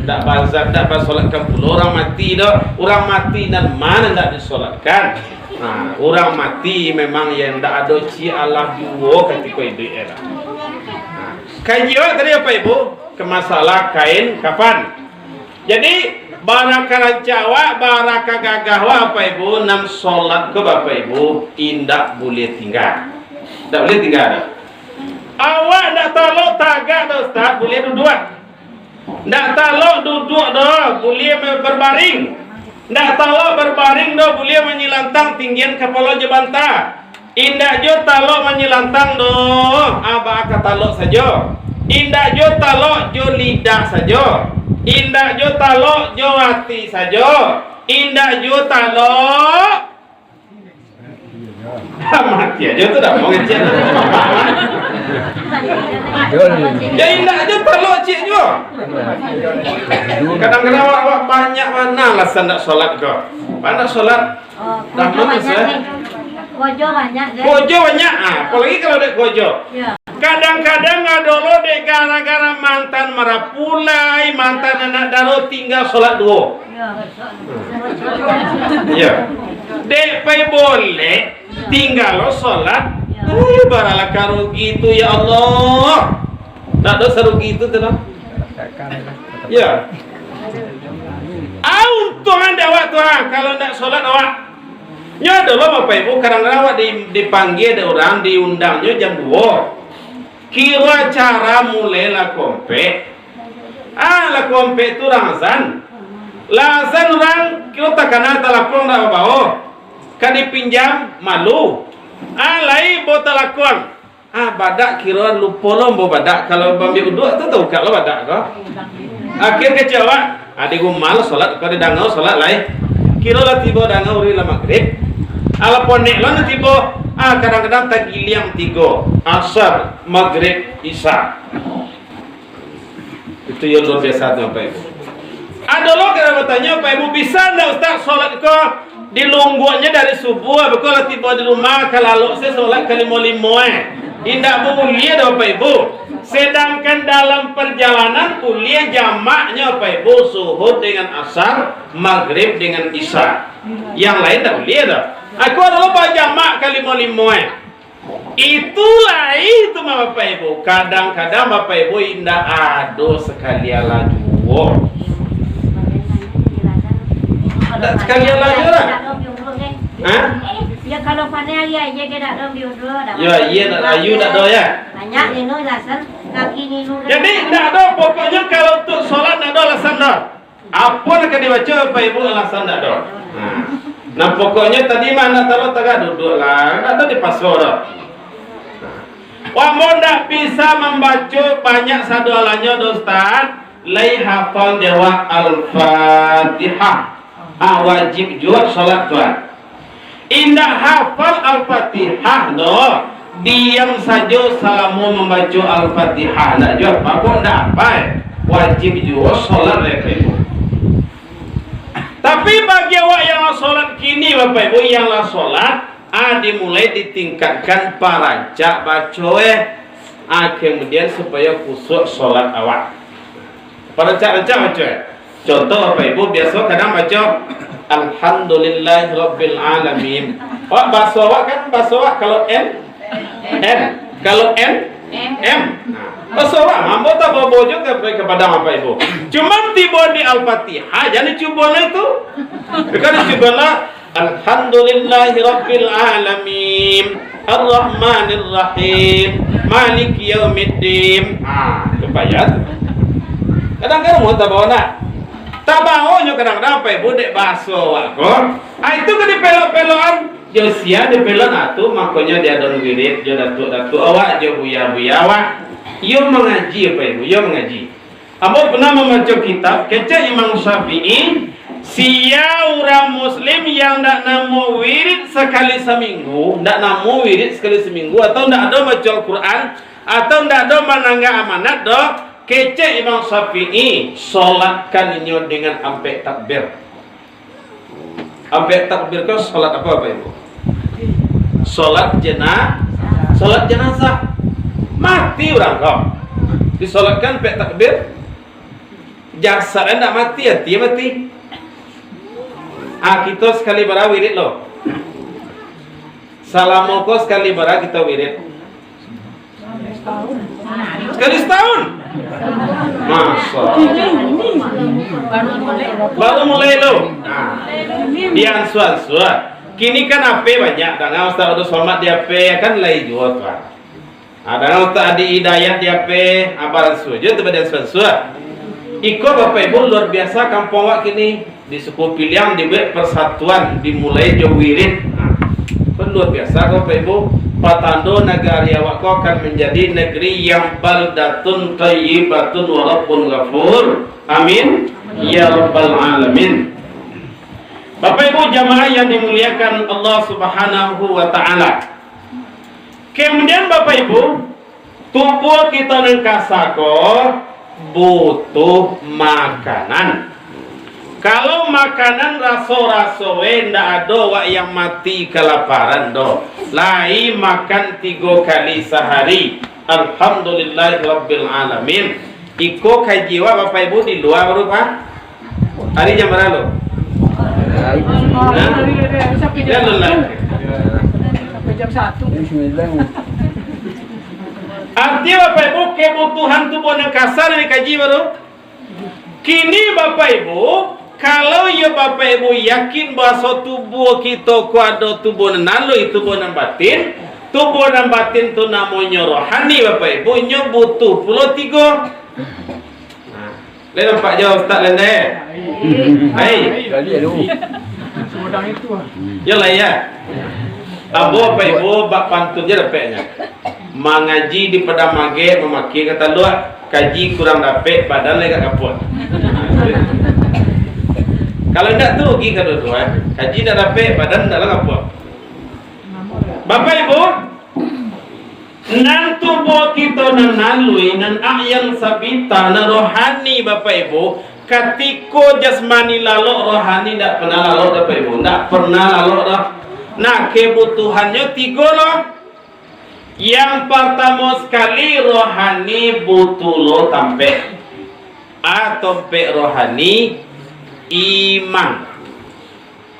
ndak bazar ndak basolatkan pula orang mati dah. Orang mati dan mana ndak disolatkan. Nah, orang mati memang yang ndak ada ci Allah dua ketika itu era. Nah, kaji wak tadi Bapak Ibu ke masalah kain kafan. Jadi baraka rancawa, baraka gagahwa Bapak Ibu nam solat ke Bapak Ibu indak boleh tinggal. Tak boleh tinggal. Awak nak talok tagak dah Ustaz, boleh duduk. Nak talok duduk dah, boleh berbaring. Nak talok berbaring dah, boleh menyilantang tinggian kepala je bantah. Indak jo talok menyilantang dah, abah akan talok saja. Indak jo talok jo lidah saja. Indak jo talok jo hati saja. Indak jo talok mati aja tu dah mau ngecek. Ya indak jo talok cik jo. Kadang-kadang awak banyak mana alasan nak solat kau. Mana solat? Dah mana sah? Kojo banyak. Kojo banyak. Apalagi kalau dek kojo. Ya. Kadang-kadang ngadolo dek gara-gara mantan marapulai, mantan anak daro tinggal solat dua. Ya. Dek pai boleh tinggal lo solat. Baralah karo gitu ya Allah. Tak ada seru gitu tu dah. Ya. Untung anda awak tuan kalau ndak solat awak. Nya dulu Bapak Ibu kadang-kadang awak dipanggil ada orang diundangnya jam 2. Kira cara mulai la kompe. La kompe itu razan. Lazan orang kira tak kenal telakon dak bawa. Kan dipinjam malu. Lai bo telakon. Badak kira lupa lo bo badak kalau bambi uduk tu tahu kalau badak kau. Akhir kecewa. Adik gumal solat kau didangau solat lai. Kira lah tiba dangau uri la maghrib. Ala ponek lo nanti bo. Kadang-kadang tagiliang 3 asar, maghrib, isya. Itu yang luar biasa tu Bapak Ibu. Ada lo kalau bertanya Bapak Ibu bisa ndak Ustaz solat kau di lunggunya dari subuh kalau tiba di rumah kalau saya solat kali 5 indak boleh dah Bapak Ibu. Sedangkan dalam perjalanan kuliah jamaknya Bapak Ibu zuhur dengan asar, maghrib dengan isya. Yang lain tak boleh dah. Aku adalah jamak kali 5 itulah itu Bapak Ibu. Kadang-kadang Bapak Ibu indah ada sekalian laju. Tak sekalian laju lah. Ya kalau pandai ya je kita ada biudro. Ya iya tak layu tak do ya. Banyak nino alasan kaki nino. Jadi tak ada pokoknya kalau untuk solat tak ada alasan dah. Apa nak dibaca Bapak Ibu alasan tak ada. Nah pokoknya tadi mana taruh tagak duduk lah, ada di pasor. Wah mau tak bisa membaca banyak sadualannya Ustaz, lai hafal jawab Al-Fatihah. Wajib juga solat tuan. Indah hafal Al-Fatihah doh, diam saja salamu membaca Al-Fatihah. Tak jawab apa ndak apa. Wajib juga solat Bapak Ibu. Tapi bagi awak yang solat kini Bapak Ibu yang lah solat, dimulai ditingkatkan parancak baca kemudian supaya kusuk solat awak. Parancak-rancak baca. Contoh Bapak Ibu biasa kadang baca Alhamdulillahirabbil alamin. Bahasa awak kan bahasa awak kalau N kalau M. Bahasa awak mampu tak bawa juga kepada Bapak Ibu. Cuma tiba di Al-Fatihah, jangan cobalah itu. Bukan cobalah Alhamdulillahirabbil alamin, Ar-Rahmanir-Rahim, Maliki yaumiddin. Supaya kadang-kadang mau tak bawa nak. Tak bawa nyo kadang-kadang Bapak Ibu dek bahasa awak. Itu kan dipelok-pelokan. Josia dipelok atu makanya dia don wirid, jo datuk-datuk awak, jo buya-buya awak. Yo mengaji Bapak Ibu, yo mengaji. Abo pernah membaca kitab kecak Imam Syafi'i, sia orang muslim yang ndak namo wirid sekali seminggu, ndak namo wirid sekali seminggu atau ndak ada baca Al-Quran, atau ndak do manangga amanat do kece Imam Syafi'i solatkan inyo dengan ampe takbir. Ampe takbir kau solat apa Ibu? Solat jenazah. Mati orang kau. Disolatkan ampe takbir. Jasadnya ndak mati, hati mati. Kita sekali bara wirid loh. Salamoko sekali bara kita wirid. Sekali setahun. Masa. Baru mulai lo. Dian suat. Kini kan apa banyak. Dengan Ustaz Abdul Somad di apa kan lagi jual tuan. Dengan Ustaz Adi Hidayat di apa abaran sujud kepada suat. Iko Bapak Ibu luar biasa kampung awak kini di suku Piliang dibuat persatuan dimulai jauh wirid. Luar biasa Bapak Ibu. Patando negari awak kau akan menjadi negeri yang baldatun thayyibatun wa rabbun ghafur. Amin ya rabbal alamin. Bapak Ibu jamaah yang dimuliakan Allah Subhanahu wa taala. Kemudian Bapak Ibu, tubuh kita nang kasako butuh makanan. Kalau makanan raso-raso ndak ada wak yang mati kelaparan do. Lai makan 3 kali sehari. Alhamdulillahirabbil alamin. Iko kajiwa Bapak Ibu di luar baru Pak. Hari jam berapa lo? Ya lelah. Sampai jam 1. Artinya Bapak Ibu kebutuhan tubuh yang kasar ini kaji baru. Kini Bapak Ibu, kalau ya Bapak Ibu yakin bahwa tubuh kita ada tubuh nalui tubuh nan batin, tubuh nan batin tu namanya rohani Bapak Ibu, nyo butuh puluh 3. Lain Pak jawab tak lende. Hai. Sudang itu. Yalah ya. Abo Bapak Ibu bak pantun je dapatnya. Mengaji di padang mage memaki kata luar kaji kurang dapat badan lagi kaput. Kalau tidak tu pergi ke dua-dua kaji tidak dapat badan tidak lagi kaput. Bapak Ibu, nan tubuh kita nan nalui nan ayam sabita nan rohani Bapak Ibu, ketika jasmani lalu rohani tidak pernah lalu Bapak Ibu, tidak pernah lalu dah. Nah kebutuhannya 3 loh. Yang pertama sekali rohani butuh lo tampe atau pe rohani iman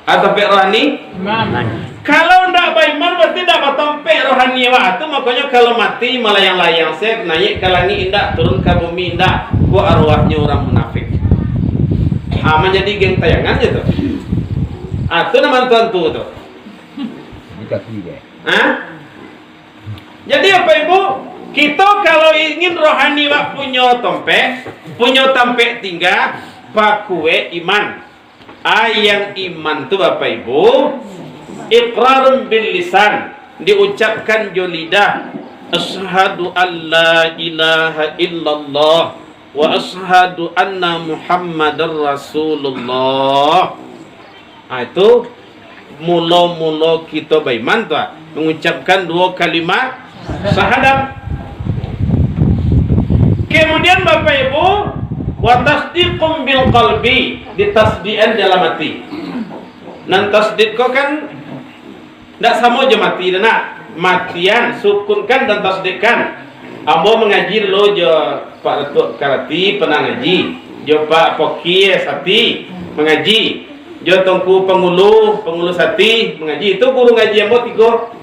atau pe rohani Iman. kalau ndak beriman berarti ndak batampe rohani wa itu makanya kalau mati melayang-layang saya naik ke langit indak turun ke bumi indak gua arwahnya orang munafik menjadi geng tayangan je tuh itu nama tuan tuh jadi apa Ibu? Kita kalau ingin rohani wak punya tempe tinggal pakue iman. Yang iman tu Bapak Ibu, iqrarun bil lisan, diucapkan jo lidah. Asyhadu an la ilaha illallah wa asyhadu anna Muhammadar Rasulullah. Itu mula-mula kita beriman tu mengucapkan 2 kalimat syahadat. Kemudian Bapak Ibu, wa tasdiqum bil qalbi, ditasdian dalam hati. Nan tasdiq kau kan ndak sama je mati dan nak matian sukunkan dan tasdiqkan. Ambo mengaji lo je Pak Datuk Karati pernah ngaji, jo Pak Poki Sati mengaji, jo Tengku Pengulu Sati mengaji. Itu guru ngaji ambo 3.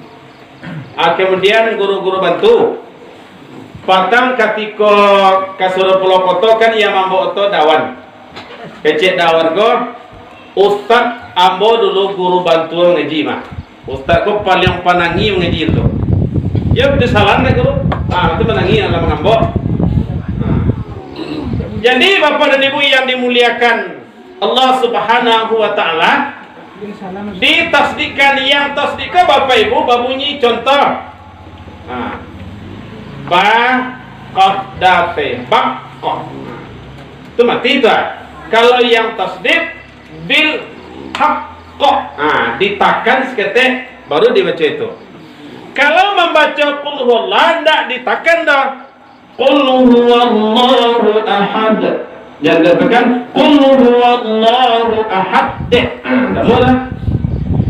Kemudian guru-guru bantu patang ketika kasur pulau koto kan ia mambo oto dawan kecek dawan ko ustad ambo dulu guru bantu ngaji mah ustad ko paling panangi ngaji itu ya betul salah deh guru itu menangi dalam mengambo. Jadi Bapak dan Ibu yang dimuliakan Allah Subhanahu wa taala, ditasdiqkan yang tasdiqkan Bapak Ibu babunyi contoh baqadate baqah itu mati itu kalau yang tasdiq bil haqqah ditakan seketek baru dibaca itu. Kalau membaca qul huwallah ndak ditekan dah. Qul huwallahu ahad. Jangan tekan qul huwallahu ahad. Dah mula.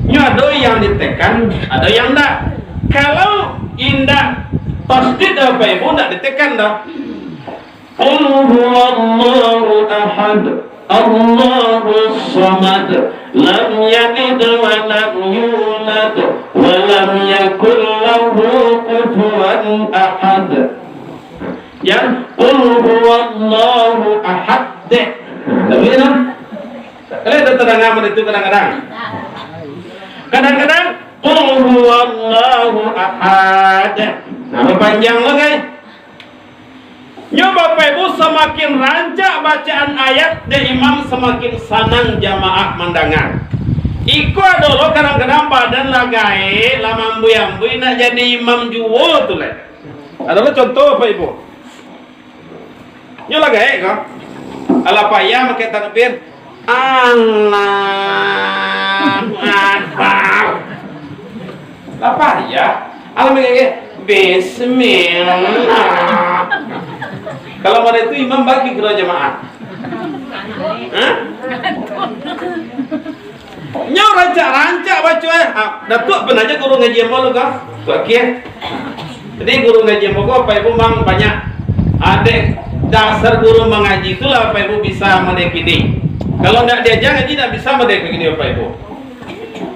Nyo ada yang ditekan, ada yang ndak. Kalau indak tasdid apa ibu ndak ditekan dah. Qul huwallahu ahad. Allahus samad. Lam yalid wa lam yulad wa lam yakul lahu kufuwan ahad. Ya, qul huwallahu ahad. Tapi kan? Kalian ada terang itu kadang-kadang. Kadang-kadang qul huwallahu ahad. Nama panjang lah guys. Nyoba Bapak Ibu semakin rancak bacaan ayat dan imam semakin senang jamaah mendengar. Iko dulu kadang-kadang badan lagai lama ambui nak jadi imam juwo tu lah. Adalah contoh Bapak Ibu. Nyo lagai kok. Ala payah makai takbir. Allah Akbar. Apa ya? Ala makai Bismillah. Kalau pada itu imam bagi kira jemaah. Nyo rancak baca datuk pun aja guru ngaji mau kah? Tuak kia. Jadi guru ngaji mau kau Bapak Ibu mang banyak. Ada dasar guru mengaji itulah Bapak Ibu bisa mendekini. Kalau tidak diajar ngaji tidak bisa mendekini Bapak Ibu.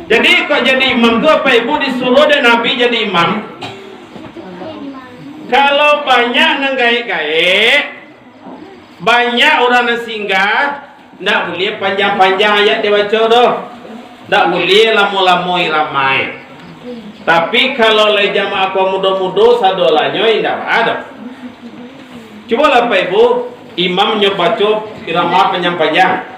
Jadi kok jadi imam tu Bapak Ibu disuruh dan Nabi jadi imam. Kalau banyak nenggaik-gaik, banyak orang singgah, ndak boleh panjang-panjang ayat dibaca doh. Ndak boleh lama-lama ramai. Tapi kalau le jamaah kau muda-muda sadolanyo indah ada. Coba lah Pak Ibu, imam nyobaca irama panjang-panjang.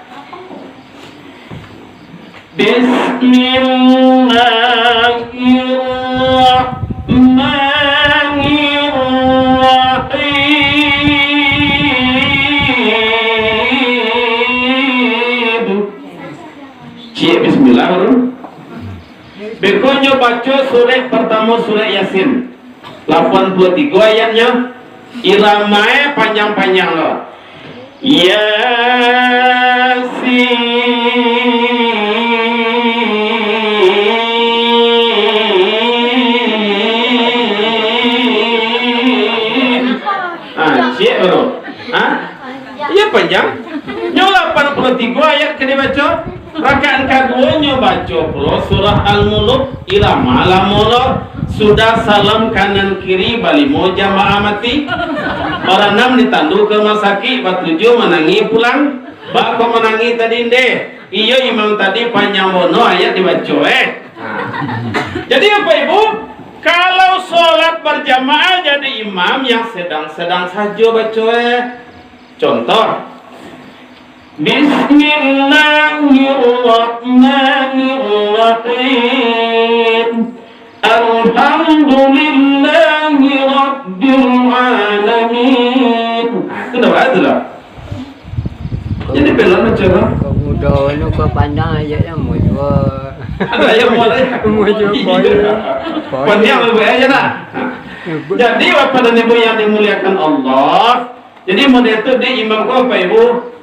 Bismillah. Bekonyo baca surat pertama surat Yasin 83 ayatnya iramae panjang-panjang loh. Yasin. Cik bro. Iya panjang. Nyo 83 ayat kena baca. Rakaat keduanya baca pula surah Al-Mulk irama lamola sudah salam kanan kiri balimo jamaah mati orang 6 ditandu ke rumah sakit batujuh menangi pulang bak kau menangi tadi deh iyo imam tadi panjang bono ayat dibaca Jadi Bapak Ibu kalau sholat berjamaah jadi imam yang sedang-sedang saja baca contoh Bismillahirrahmanirrahim. Alhamdulillahi Rabbil Alamin. Itu dah baca lah. Jadi belum macam mana? Kau muda ni kau pandang ayat yang mau jual. Ada ayat mau lah. Mau jual Panjang lebih aja lah. Jadi Bapak dan Ibu yang dimuliakan Allah. Jadi model itu di imam kau Bapak Ibu.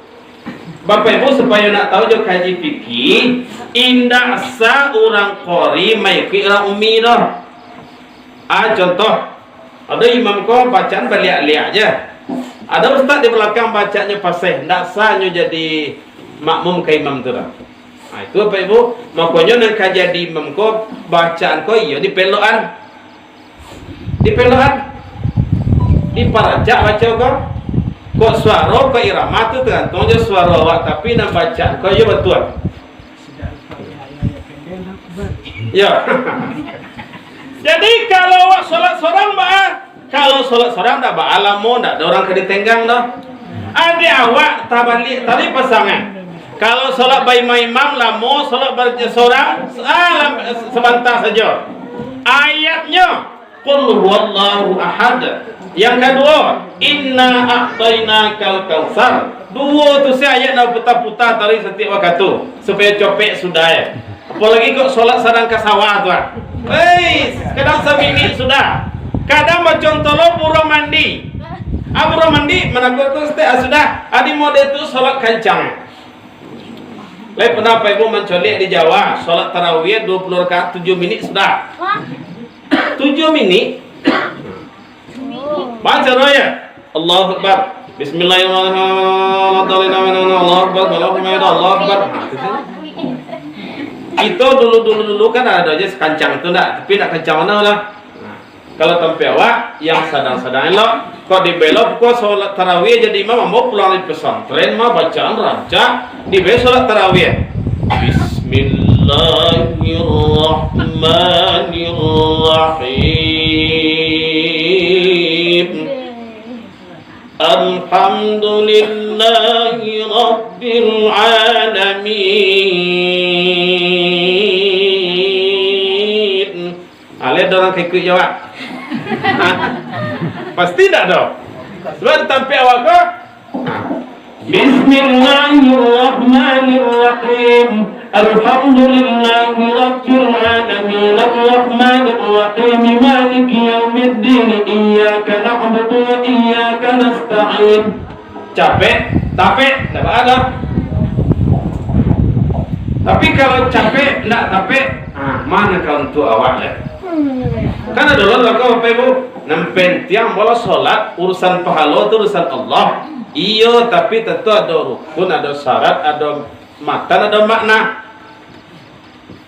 Bapak Ibu supaya nak tahu jo kaji fikih, indah sa orang qori mai kira umi dah. Contoh, ada imam kau bacaan beliak-liak aja. Ada ustaz di belakang bacanya fasih, ndak sah nyo jadi makmum ke imam tu dah. Itu Bapak Ibu, makanya nak jadi imam kau bacaan kau iya dipelokan. Dipelokan. Diparajak baca kau. Kok suara ke irama tu tergantung je suara awak tapi nak baca kau je betul. Ya. Jadi kalau awak solat seorang kalau solat seorang tak ba'alamu tak ada orang ke ditenggang dah. Ada awak tabalik tadi pasangan. Kalau solat imam lamo solat berseorang sebentar saja. Ayatnya qul huwallahu ahad. Yang kedua, inna a'tainakal kautsar. Dua tu saya ayat nak putar-putar tadi setiap waktu supaya copek sudah ya. Apalagi kok sholat sedang ke sawah tuh. Kadang semini sudah. Kadang macam tolo burung mandi. Burung mandi menakut tu sudah. Adi mode tu sholat kencang. Lai pernah Pak Ibu mencolik di Jawa, sholat tarawih 20 rakaat 7 minit sudah. 7 minit. Baca roya. Allahu Akbar. Bismillahirrahmanirrahim. Allahu Akbar. Allahu Akbar. Itu dulu kan ada aja sekancang itu enggak, tapi enggak kencang mana lah. Kalau tempe awak yang sedang-sedang lo, kok dibelok kok sholat tarawih jadi imam mau pulang di pesantren mah bacaan raja di sholat tarawih. Bismillahirrahmanirrahim. Alhamdulillahi Rabbil Alamin. Ale dorang ikut jawab. Pasti tak dong. Sebab tampil awak ke? Bismillahirrahmanirrahim. Alhamdulillahi Rabbil Alamin. Ar-Rahmanir-Rahim. Maliki yaumiddin. Iyyaka na'budu wa iyyaka nasta'in. Capek? Tapi tak ada. Tapi kalau capek, tak capek, mana kau untuk awak ya? Karena dulu kau Bapak Ibu nempen tiang bola sholat urusan pahala itu urusan Allah. Iyo, tapi tentu ada rukun, ada syarat, ada matan, ada makna.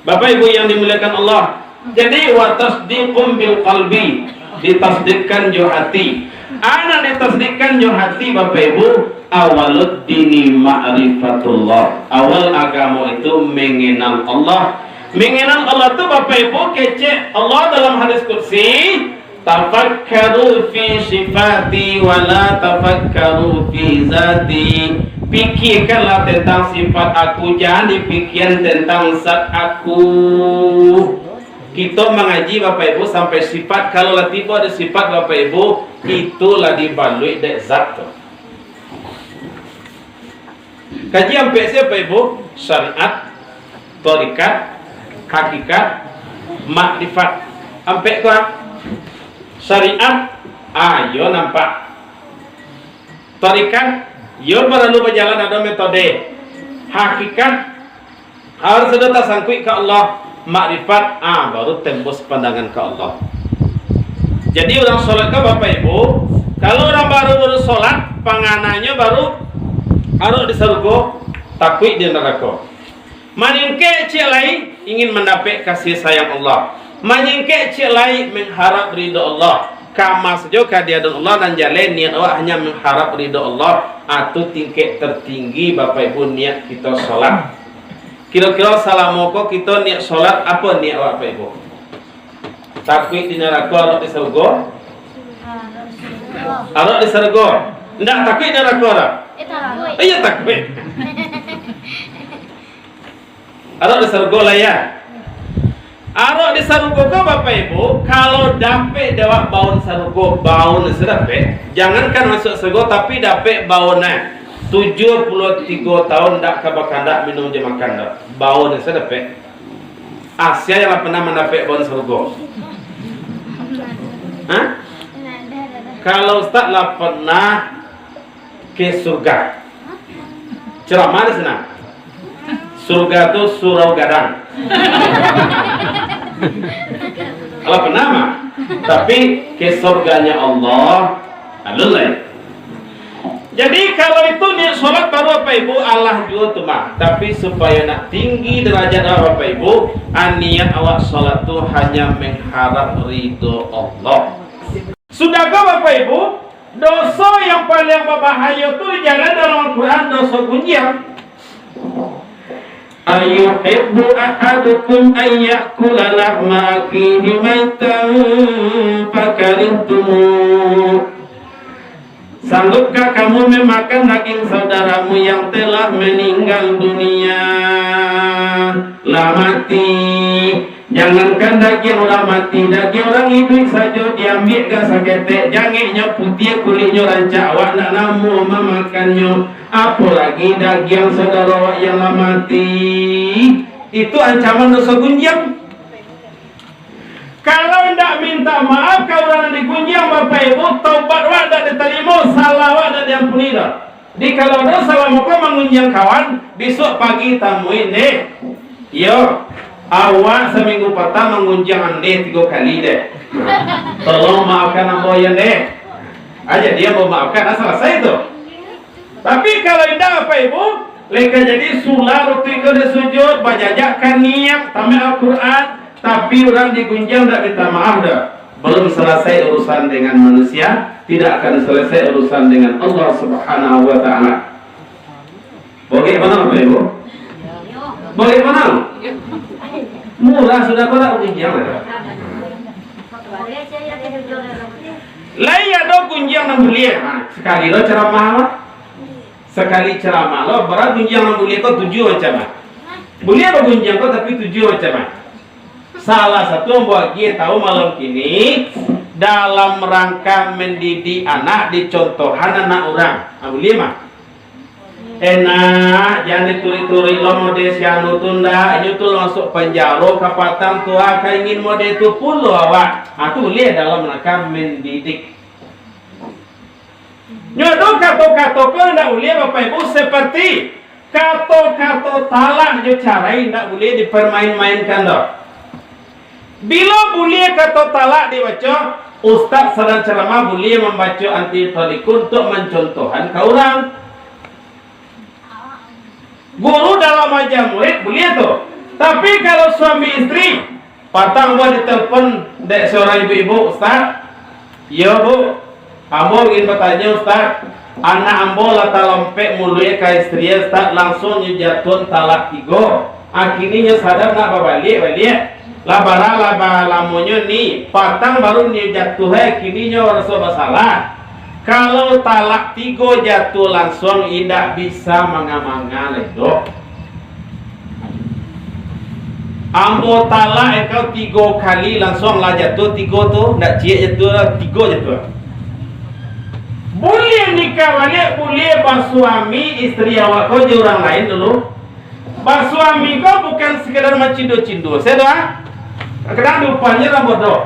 Bapak Ibu yang dimuliakan Allah. Jadi wa tasdiqum bil qalbi, ditasdikkan jo hati. Ana ditasdikkan jo hati Bapak Ibu. Awalud dini ma'rifatullah. Awal agama itu mengenal Allah. Mengenal Allah itu Bapak Ibu kece. Allah dalam hadis qudsi, tafakkaru fi sifati wa la tafakkaru fi zati. Pikirkanlah tentang sifat aku, jangan dipikirkan tentang zat aku. Kita mengaji Bapak Ibu sampai sifat, kalau lah tiba ada sifat Bapak Ibu, itulah dibalui dek zat tu. Kaji sampai siapa Ibu? Syariat, tarikat, hakikat, makrifat. Sampai kuat. Syariat, ayo nampak. Tarikat, yo perlu berjalan ada metode. Hakikat, harus ada tersangkut ke Allah. Makrifat, baru tembus pandangan ke Allah. Jadi orang sholat ke Bapak Ibu, kalau orang baru sholat, panganannya baru harus di surga, takut di neraka. Maningke cik lain ingin mendapat kasih sayang Allah. Maningke cik lain mengharap ridha Allah. Kama saja dia dan Allah dan jalan niat awak hanya mengharap ridha Allah. Atau tingkat tertinggi Bapak Ibu niat kita sholat. Kira-kira salamoko kita niat sholat apa niat awak Bapak Ibu? Takut di neraka atau di surga? Atau di surga? Tidak takut di neraka tak? Iya takut. Arok di surga lah ya. Arok di surga ke Bapak Ibu, kalau dapat dawak baun surga, baun sedapat, jangankan masuk surga tapi dapat baunnya 73 tahun tak kabakanda minum je makan dah. Baun sedapat. Asia yang pernah mendapat baun surga. Hah? Kalau Ustaz lah pernah ke surga. Ceramah di sana. Surga itu surau gadang. Kalau pernah mah. Tapi ke surganya Allah alulai. Jadi kalau itu niat sholat baru Bapak Ibu Allah juga tuh mah. Tapi supaya nak tinggi derajat Bapak Ibu, niat awak sholat itu hanya mengharap ridho Allah. Sudahkah Bapak Ibu? Dosa yang paling berbahaya itu di jalan dalam Al-Quran dosa kunjang. Ayuhibbu ahadukum ayyakula lahma akihi maitan fakarihtumu. Sanggupkah kamu memakan daging saudaramu yang telah meninggal dunia? Lah mati. Jangankan daging orang mati, daging orang hidup saja diambil ke saketek. Jangiknya putih, kulitnya rancak, awak nak namu memakannya. Apalagi daging saudara awak yang mati. itu ancaman dosa gunjang. Kalau tidak minta maaf kau orang digunjang Bapak Ibu, taubat wa tidak diterima, salah wa tidak diampuni dah. Di kalau dosa lama kau mengunjang kawan, besok pagi tamuin deh. Yo, awak seminggu petang mengunjang ande 3 kali deh. Tolong maafkan amboyan deh. Aja dia mau maafkan, selesai itu. Tapi kalau tidak Bapak Ibu, leka jadi sulah roti ke sujud, bajajakan niat, tamat Al-Quran, tapi orang digunjang tidak minta maaf dah. Belum selesai urusan dengan manusia, tidak akan selesai urusan dengan Allah Subhanahu wa Ta'ala. Bagaimana Bapak Ibu? Bagaimana? Murah sudah kau tak gunjang dah. Lain ada gunjang yang mulia. Sekali lo ceramah apa? Sekali ceramah lo berat gunjang yang mulia kau 7 macam mana? Mulia apa gunjang kau tapi 7 macam mana? Salah satu yang buat kita tahu malam ini dalam rangka mendidik anak dicontohan anak orang. Mulia mah. Enak, jangan dituri-turi lo mode sianu tunda, ini tuh masuk penjara kapatang tua ingin mode itu pun lo awak. Itu lihat dalam rangka mendidik. Nyodo kato-kato ko ndak boleh Bapak Ibu seperti kato-kato talak jo carai ndak boleh dipermain-mainkan dah. Bila boleh kato talak dibaca, ustaz sedang ceramah boleh membaca anti talikun untuk mencontohkan ke orang. Guru dalam ajar murid boleh tu. Tapi kalau suami istri patang buat ditelepon dek seorang ibu-ibu, ustaz, ya bu, ambo ingin bertanya ustaz, anak ambo lata lompek mulia ke istri ustaz, langsung jatuh talak 3. Akhirnya sadar nak balik labara lamonyo ni patang baru ni jatuh kininya rasa bersalah. Kalau talak 3 jatuh langsung tidak bisa manga-manga ledok. Ambo talak engkau 3 kali langsung lah jatuh 3 tu, ndak cie jatuh 3 jatuh. Boleh nikah balik, boleh bersuami istri awak kau je orang lain dulu. Bersuami kau bukan sekedar macindo-cindo. Saya doa. Kadang rupanya lah bodoh.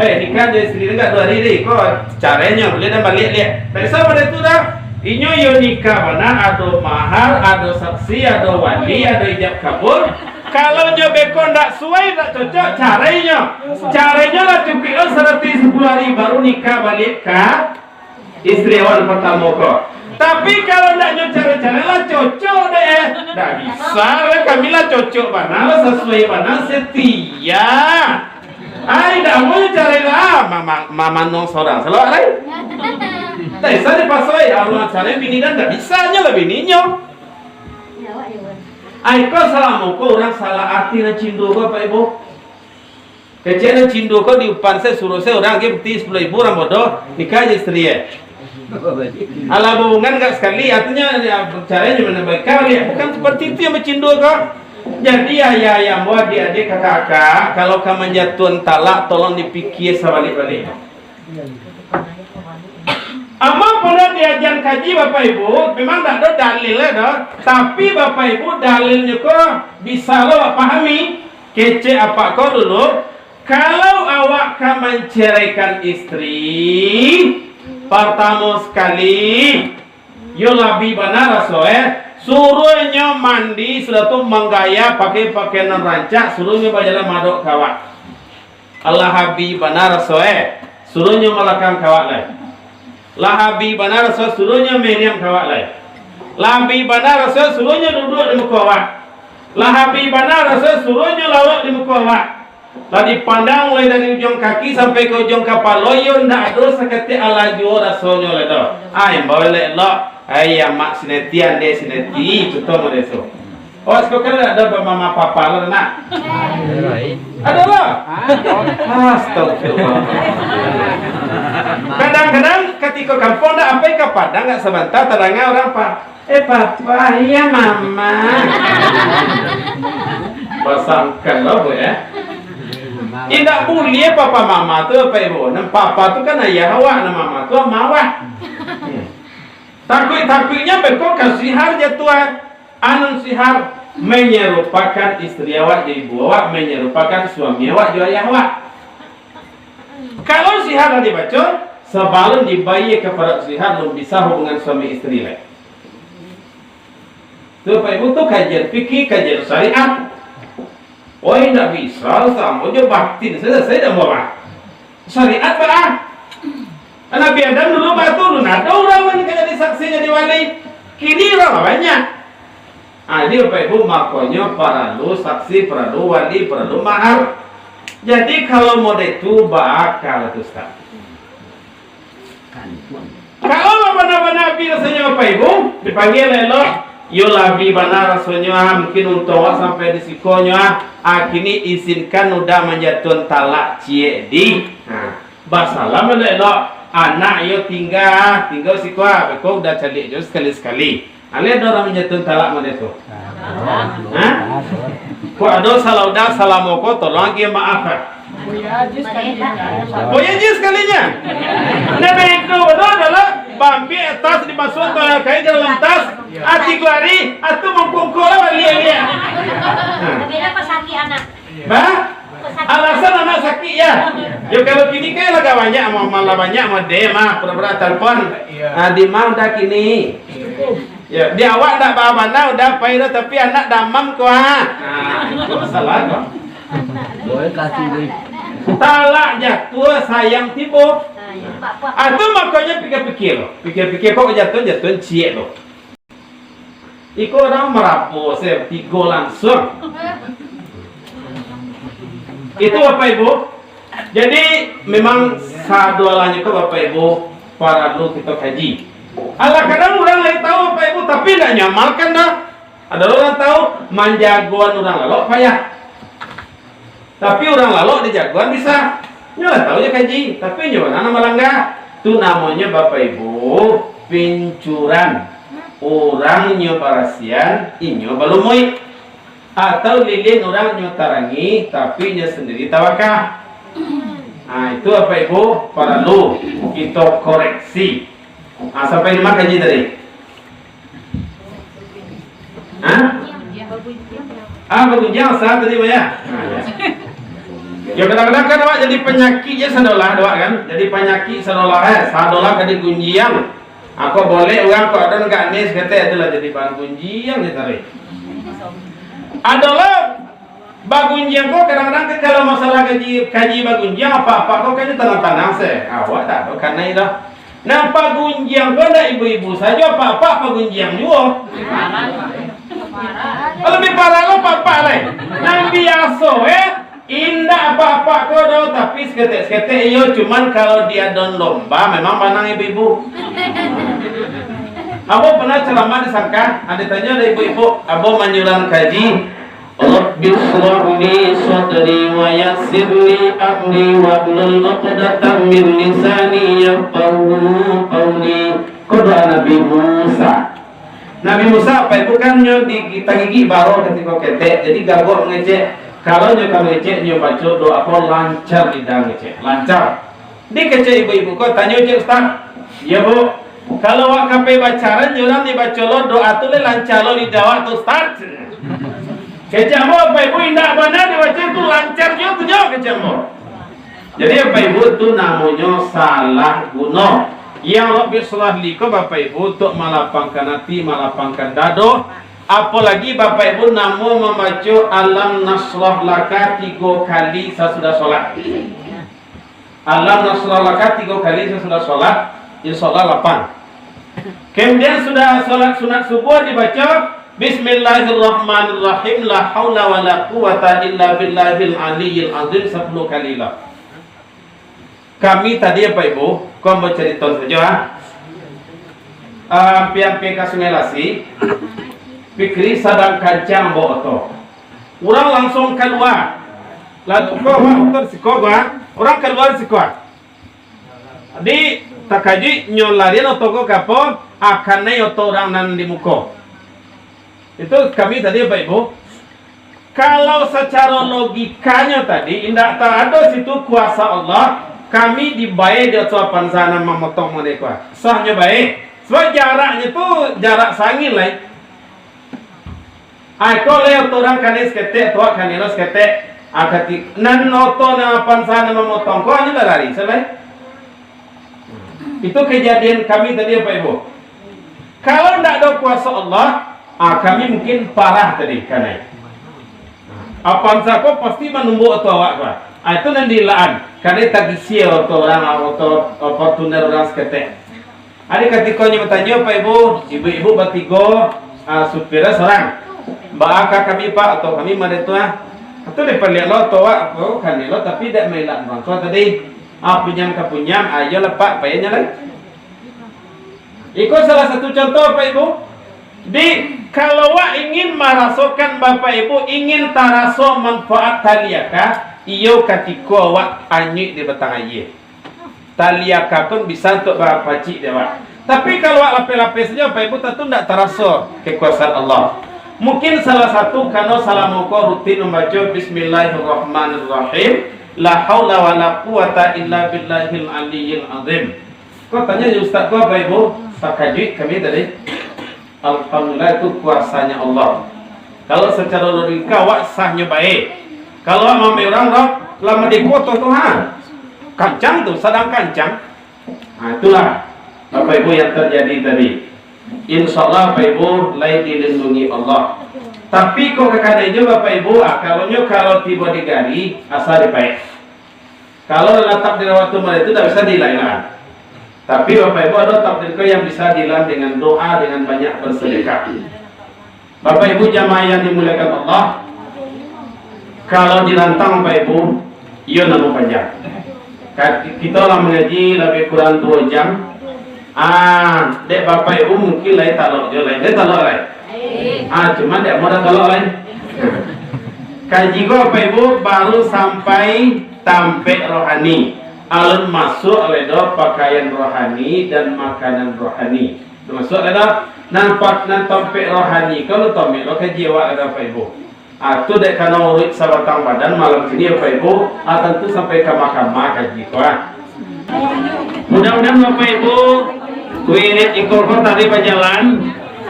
Nikah je istri enggak 2 hari ni. Kau caranya boleh dah balik lihat. Tak kisah pada itu dah. Inyo yo nikah mana ada mahar, ada saksi, ada wali, ada ijab kabul. Kalau nyo beko ndak suai, ndak cocok, caranya lah cukup 110 hari baru nikah balik ke istri awal pertama kau. Tapi kalau ndak nyo cara-cara lah cocok deh. Ndak bisa, kami lah cocok mana, sesuai mana, setia. Ndak mau cara lah, mama nong seorang selalu alai. Tak bisa dipasai, Allah cara bini dan ndak bisanya lah bininya. Kau salah mau kau orang salah arti na cindo kau Pak Ibu. Kecil na cindo kau diupan saya suruh saya orang ke bukti 10.000 orang bodoh nikah aja istri ya. Alah hubungan enggak sekali artinya caranya mana baik kali bukan seperti itu yang mencindo kau. Jadi ayah buat adik kakak kalau kamu jatuh talak tolong dipikir sebalik-balik. Amal pernah diajar kaji Bapak Ibu, memang tak ada dalilnya dah. Tapi Bapak Ibu dalilnya kok bisa lo pahami. Kece apa kau dulu? Kalau awak kan menceraikan istri, pertama sekali, yo lebih benar suruhnya mandi sudah tu menggaya pakai pakaian rancak, suruhnya berjalan madok kawat. Allah habib benar suruhnya melakang kawat lain. Lahabi benar Rasul suruhnya meniam kawat lain. Lahabi benar Rasul suruhnya duduk di muka awak. Lahabi benar Rasul suruhnya lawak di muka awak. Lah dipandang mulai dari ujung kaki sampai ke ujung kepala yo ndak ada seketi ala jual Rasulnya ledo. Boleh lo. Ya mak sinetian deh sineti betul mereso. Oh sekarang ada mama papa lo nak. Ada lo. Astagfirullah. Kadang-kadang ketika kampung dah sampai ke Padang nggak sebentar terangnya orang papa iya mama. Pasangkan lo bu ya. Tidak boleh papa mama tu apa ibu. Papa tu kan ayah awak, mama tu mawak. Takut-takutnya beko kasihar jatuh anun sihar menyerupakan istri awak jadi ibu awak, menyerupakan suami awak jadi ayah awak. Kalau sihar dibaca sebelum dibayi kepada sihar belum bisa hubungan suami istri lain. Tu Pak Ibu tu kajian fikih, kajian syariat. Oh tidak bisa sama je batin saja saya dah mau syariat apa? Nabi Adam dulu turun ada orang yang jadi saksi jadi wali. Kini orang banyak. Dia Pak Ibu makanya perlu saksi, perlu wali, perlu mahar. Jadi kalau mau itu bakal itu Ustaz. Kalau mana-mana Nabi rasanya Pak Ibu dipanggil elok, yo labi bana rasanya mungkin untuk sampai di sikonya, kini izinkan udah menjatuh talak cie di. Basalam elok anak yo tinggal sikoa, bekok udah calik jo sekali-sekali. Ale orang menjatuh talak mana itu? Kok ada salaudah salamoko tolong dia maaf. Oh ya jis sekalinya. Nabi itu adalah bambi atas dimasukkan ke kain dalam tas. Ati guari atau mengkongkola dia. Beda pas sakit anak. Bah? Alasan anak sakit ya. Yo kalau kini kan laga banyak malah banyak mode mah pura-pura telepon. Di mau dah kini. Ya, di awak tak bawa udah payah tapi anak damam kuah. Itu salah kok. Boleh kasih duit. Talak jatuh sayang tibo. Atau makanya pikir-pikir kok jatuh cie lo. Iko orang merapu saya tigo langsung. Itu Bapak Ibu. Jadi memang sadualanya ke Bapak Ibu para lu kita kaji. Allah kadang orang lain tahu Bapak Ibu tapi tidak nyamalkan dah. Ada orang tahu manjagoan orang lalok payah. Tapi orang lalok di jagoan bisa. Nyola tahu ya kaji, tapi nyola malah enggak. Itu namanya Bapak Ibu pincuran. Orang nyoba rasian, inyo balumoi. Atau lilin orang nyotarangi tapi nya sendiri tawakah. Nah, itu Bapak Ibu para lu kita koreksi. Sampai di mana kaji tadi? Bergunjang saat tadi ya. Ya kadang-kadang kan awak jadi penyakit ya sadolah doa kan. Jadi penyakit sadolah sadolah kadi gunjiang. Aku boleh orang kok ada enggak nis kata itulah jadi bahan gunjiang ditarik. Adalah bagunjiang kok kadang-kadang kalau masalah kaji bagunjiang apa-apa kok kayaknya tenang-tenang saya. Awak tak tahu karena itu. Nah, pagunjiang kau ada ibu-ibu saja apa-apa pagunjiang juga. Lebih parah lo apa-apa lain. Nah biasa indah apa-apa kau dah tapi seketik iyo cuman kalau dia don lomba memang panang ibu-ibu. Abo pernah ceramah disangka, ada tanya ada ibu-ibu, abo menyuran kaji. Rabbi shrah li sadri wa yassir li amri wahlul 'uqdatam min lisani yafqahu qawli. Doa Nabi Musa. Nabi Musa apa itu kan nyo di kita gigi baru ketika ketek. Jadi gagok ngecek. Kalau nyo kan ngecek nyo baca doa apa lancar lidah ngecek. Lancar. Di kecek ibu-ibu kok tanya cek Ustaz. Ya Bu. Kalau wak kape bacaran nyo orang dibaca lo doa tu le lancar lo lidah wak tu Ustaz. Kecamo apa ibu indah benar dibaca itu lancar juga tu jauh kecamo. Jadi apa ibu itu namanya salah guna. Yang lebih salah liko bapak ibu untuk malapangkan hati, malapangkan dado. Apalagi bapak ibu namu membaca alam nasrah laka 3 kali sesudah sholat. Alam nasrah laka 3 kali sesudah sholat. Insyaallah 8. Kemudian sudah sholat sunat subuh dibaca Bismillahirrahmanirrahim la haula wa la quwata illa billahil aliyyil azim 10 kali lah. Kami tadi apa ibu? Kau mau cerita saja. Piang-piang ke Sungai Lasi, Fikri sedang kancang boto. Orang langsung keluar. Lalu kau motor sikoba, orang keluar sikoba. Di takaji nyolarian otoko kapo akan oto orang nan di muko. Itu kami tadi apa ibu? Kalau secara logikanya tadi indah tak ada situ kuasa Allah, kami dibayar di atas sana memotong mereka. Sahnya baik. Sebab jaraknya itu jarak sangil lah. Ko leo orang kanis ketek tua kaniros ketek. Akati nan noto na pansana memotong ko hanya lari selesai. Itu kejadian kami tadi Pak Ibu. Kalau tidak ada kuasa Allah, kami mungkin parah tadi karena. Apansa ko pasti menumbuk atau awak ko. Itu nanti laan. Karena tak sia atau orang atau oportuner orang ketek. Ada ketikanya bertanya Pak Ibu, ibu-ibu bertiga, supirnya seorang. Mbak kami Pak atau kami maretua. Atau diperlihat lo toa aku kan lo tapi tidak melak bang. So tadi punyam ke punyam ayo lepak payahnya lagi. Ikut salah satu contoh Pak Ibu. Kalau wak ingin merasakan Bapak Ibu ingin taraso manfaat taliaka, iyo katiko wak anyik di batang aye. Taliaka pun bisa untuk berapa cik dia wak. Tapi kalau wak lapis-lapis saja Bapak Ibu tentu tidak taraso kekuasaan Allah. Mungkin salah satu karena salah muka rutin membaca Bismillahirrahmanirrahim. La haula wa la quwata illa billahil aliyyil azim. Kau tanya ya Ustaz gua Bapak Ibu, takajud kami tadi. Alhamdulillah itu kuasanya Allah. Kalau secara logika wak sahnya baik. Kalau mamai orang lama dikotor Tuhan. Kancang tuh, sedang kancang. Itulah Bapak Ibu yang terjadi tadi. Insya Allah Bapak Ibu lain dilindungi Allah. Tapi kok kekadanya Bapak Ibu, kalau tiba di gari asal dipakai. Kalau letak di waktu malam itu tidak bisa dilayan. Tapi Bapak Ibu ada takdir yang bisa dilakukan dengan doa, dengan banyak bersedekah. Bapak Ibu jamaah yang dimuliakan Allah, kalau dilantang Bapak Ibu, iya nama panjang. Kita lah mengaji lebih kurang 2 jam. Dek Bapak Ibu mungkin lain talok je lain, dia talok lain. Cuma dek mau talok lain. Kaji gua Bapak Ibu baru sampai tampek rohani. Alun masuk ledo pakaian rohani dan makanan rohani. Termasuk ledo nampak nan tampek rohani. Kalau tampek lo kaji awak ledo Bapak Ibu. Itu dek kana urit sabatang badan malam ini Bapak Ibu. Tentu sampai ke mahkamah kaji gua. Mudah-mudahan Bapak Ibu kuirit ikut kau tadi berjalan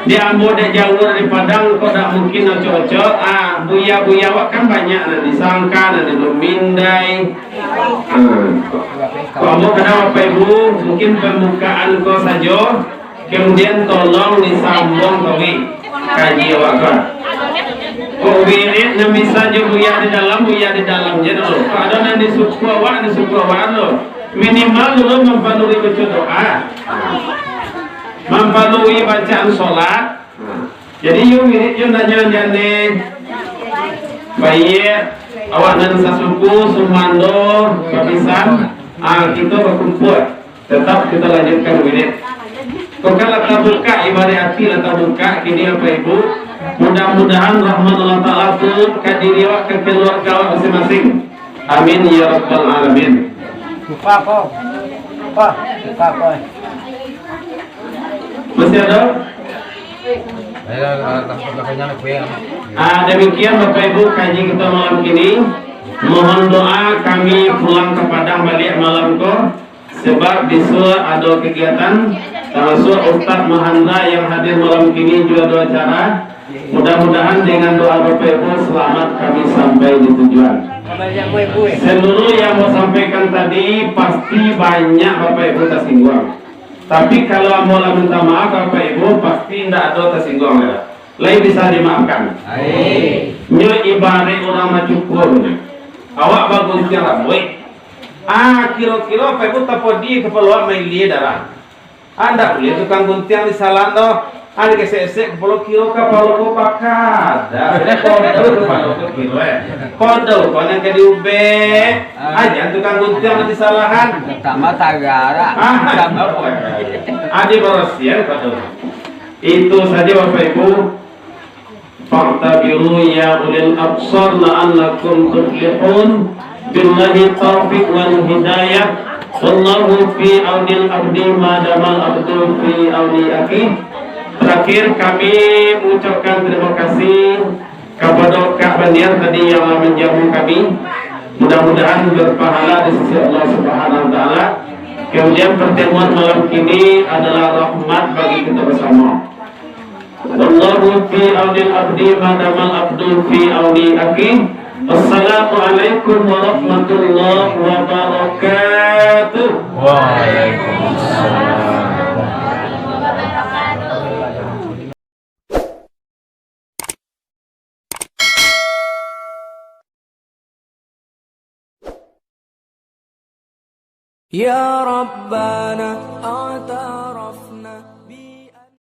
dia ambil dari jalur dari Padang kau tak mungkin cocok. Buya-buya wak kan banyak nanti sangka nanti lumindai. Kau ambil kena Bapak Ibu mungkin pembukaan kau saja kemudian tolong disambung kawi kaji awak kau. Kau wirid yang bisa je buya di dalam je dulu. Ada nanti suku awak lo. Minimal dulu mempanui baca doa, mempanui bacaan sholat. Jadi yuk wirid yuk nanya jane bayi awak dan sasuku sumando babisan kita berkumpul tetap kita lanjutkan wirid. Kau kalau terbuka ibadah hati terbuka kini Bapak Ibu mudah-mudahan rahmat Allah Ta'ala turun ke diri awak ke keluarga awak masing-masing. Amin ya rabbal alamin. Lupa kok. Masih ada? Demikian Bapak Ibu kaji kita malam ini. Mohon doa kami pulang ke Padang balik malam ko. Sebab besok ada kegiatan. Termasuk Ustaz Mahandra yang hadir malam ini juga dua acara. Mudah-mudahan dengan doa Bapak Ibu selamat kami sampai di tujuan. Seluruh yang mau sampaikan tadi pasti banyak Bapak Ibu tersinggung. Tapi kalau mau minta maaf Bapak Ibu pasti tidak ada tersinggung. Lain bisa dimaafkan. Nyo ibarat orang macukur. Awak bagus tiara boy. Kira-kira Bapak Ibu tapodi kepala main dia darah. Anda boleh tukang guntiang di salan doh. Ada kesek-kesek kepala kilo kepala ko pakat. Kodol kepala ko kilo Kodol kau yang ke diube. Aja tukang guntiang di salahan. Pertama tagara. Adi berosian kodol. Itu saja Bapak Ibu. Fa'tabiru ya ulil absar la'allakum tuflihun. Billahi taufiq wal hidayah. Wallahu fi aunil abdi madamal abdu fi auni akhi. Terakhir kami mengucapkan terima kasih kepada Kak Baniar tadi yang menjamu kami. Mudah-mudahan berpahala di sisi Allah Subhanahu wa taala. Kemudian pertemuan malam ini adalah rahmat bagi kita bersama. Wallahu fi aunil abdi madamal abdu fi auni akhi. Assalamualaikum warahmatullahi wabarakatuh. يا ربنا أعطى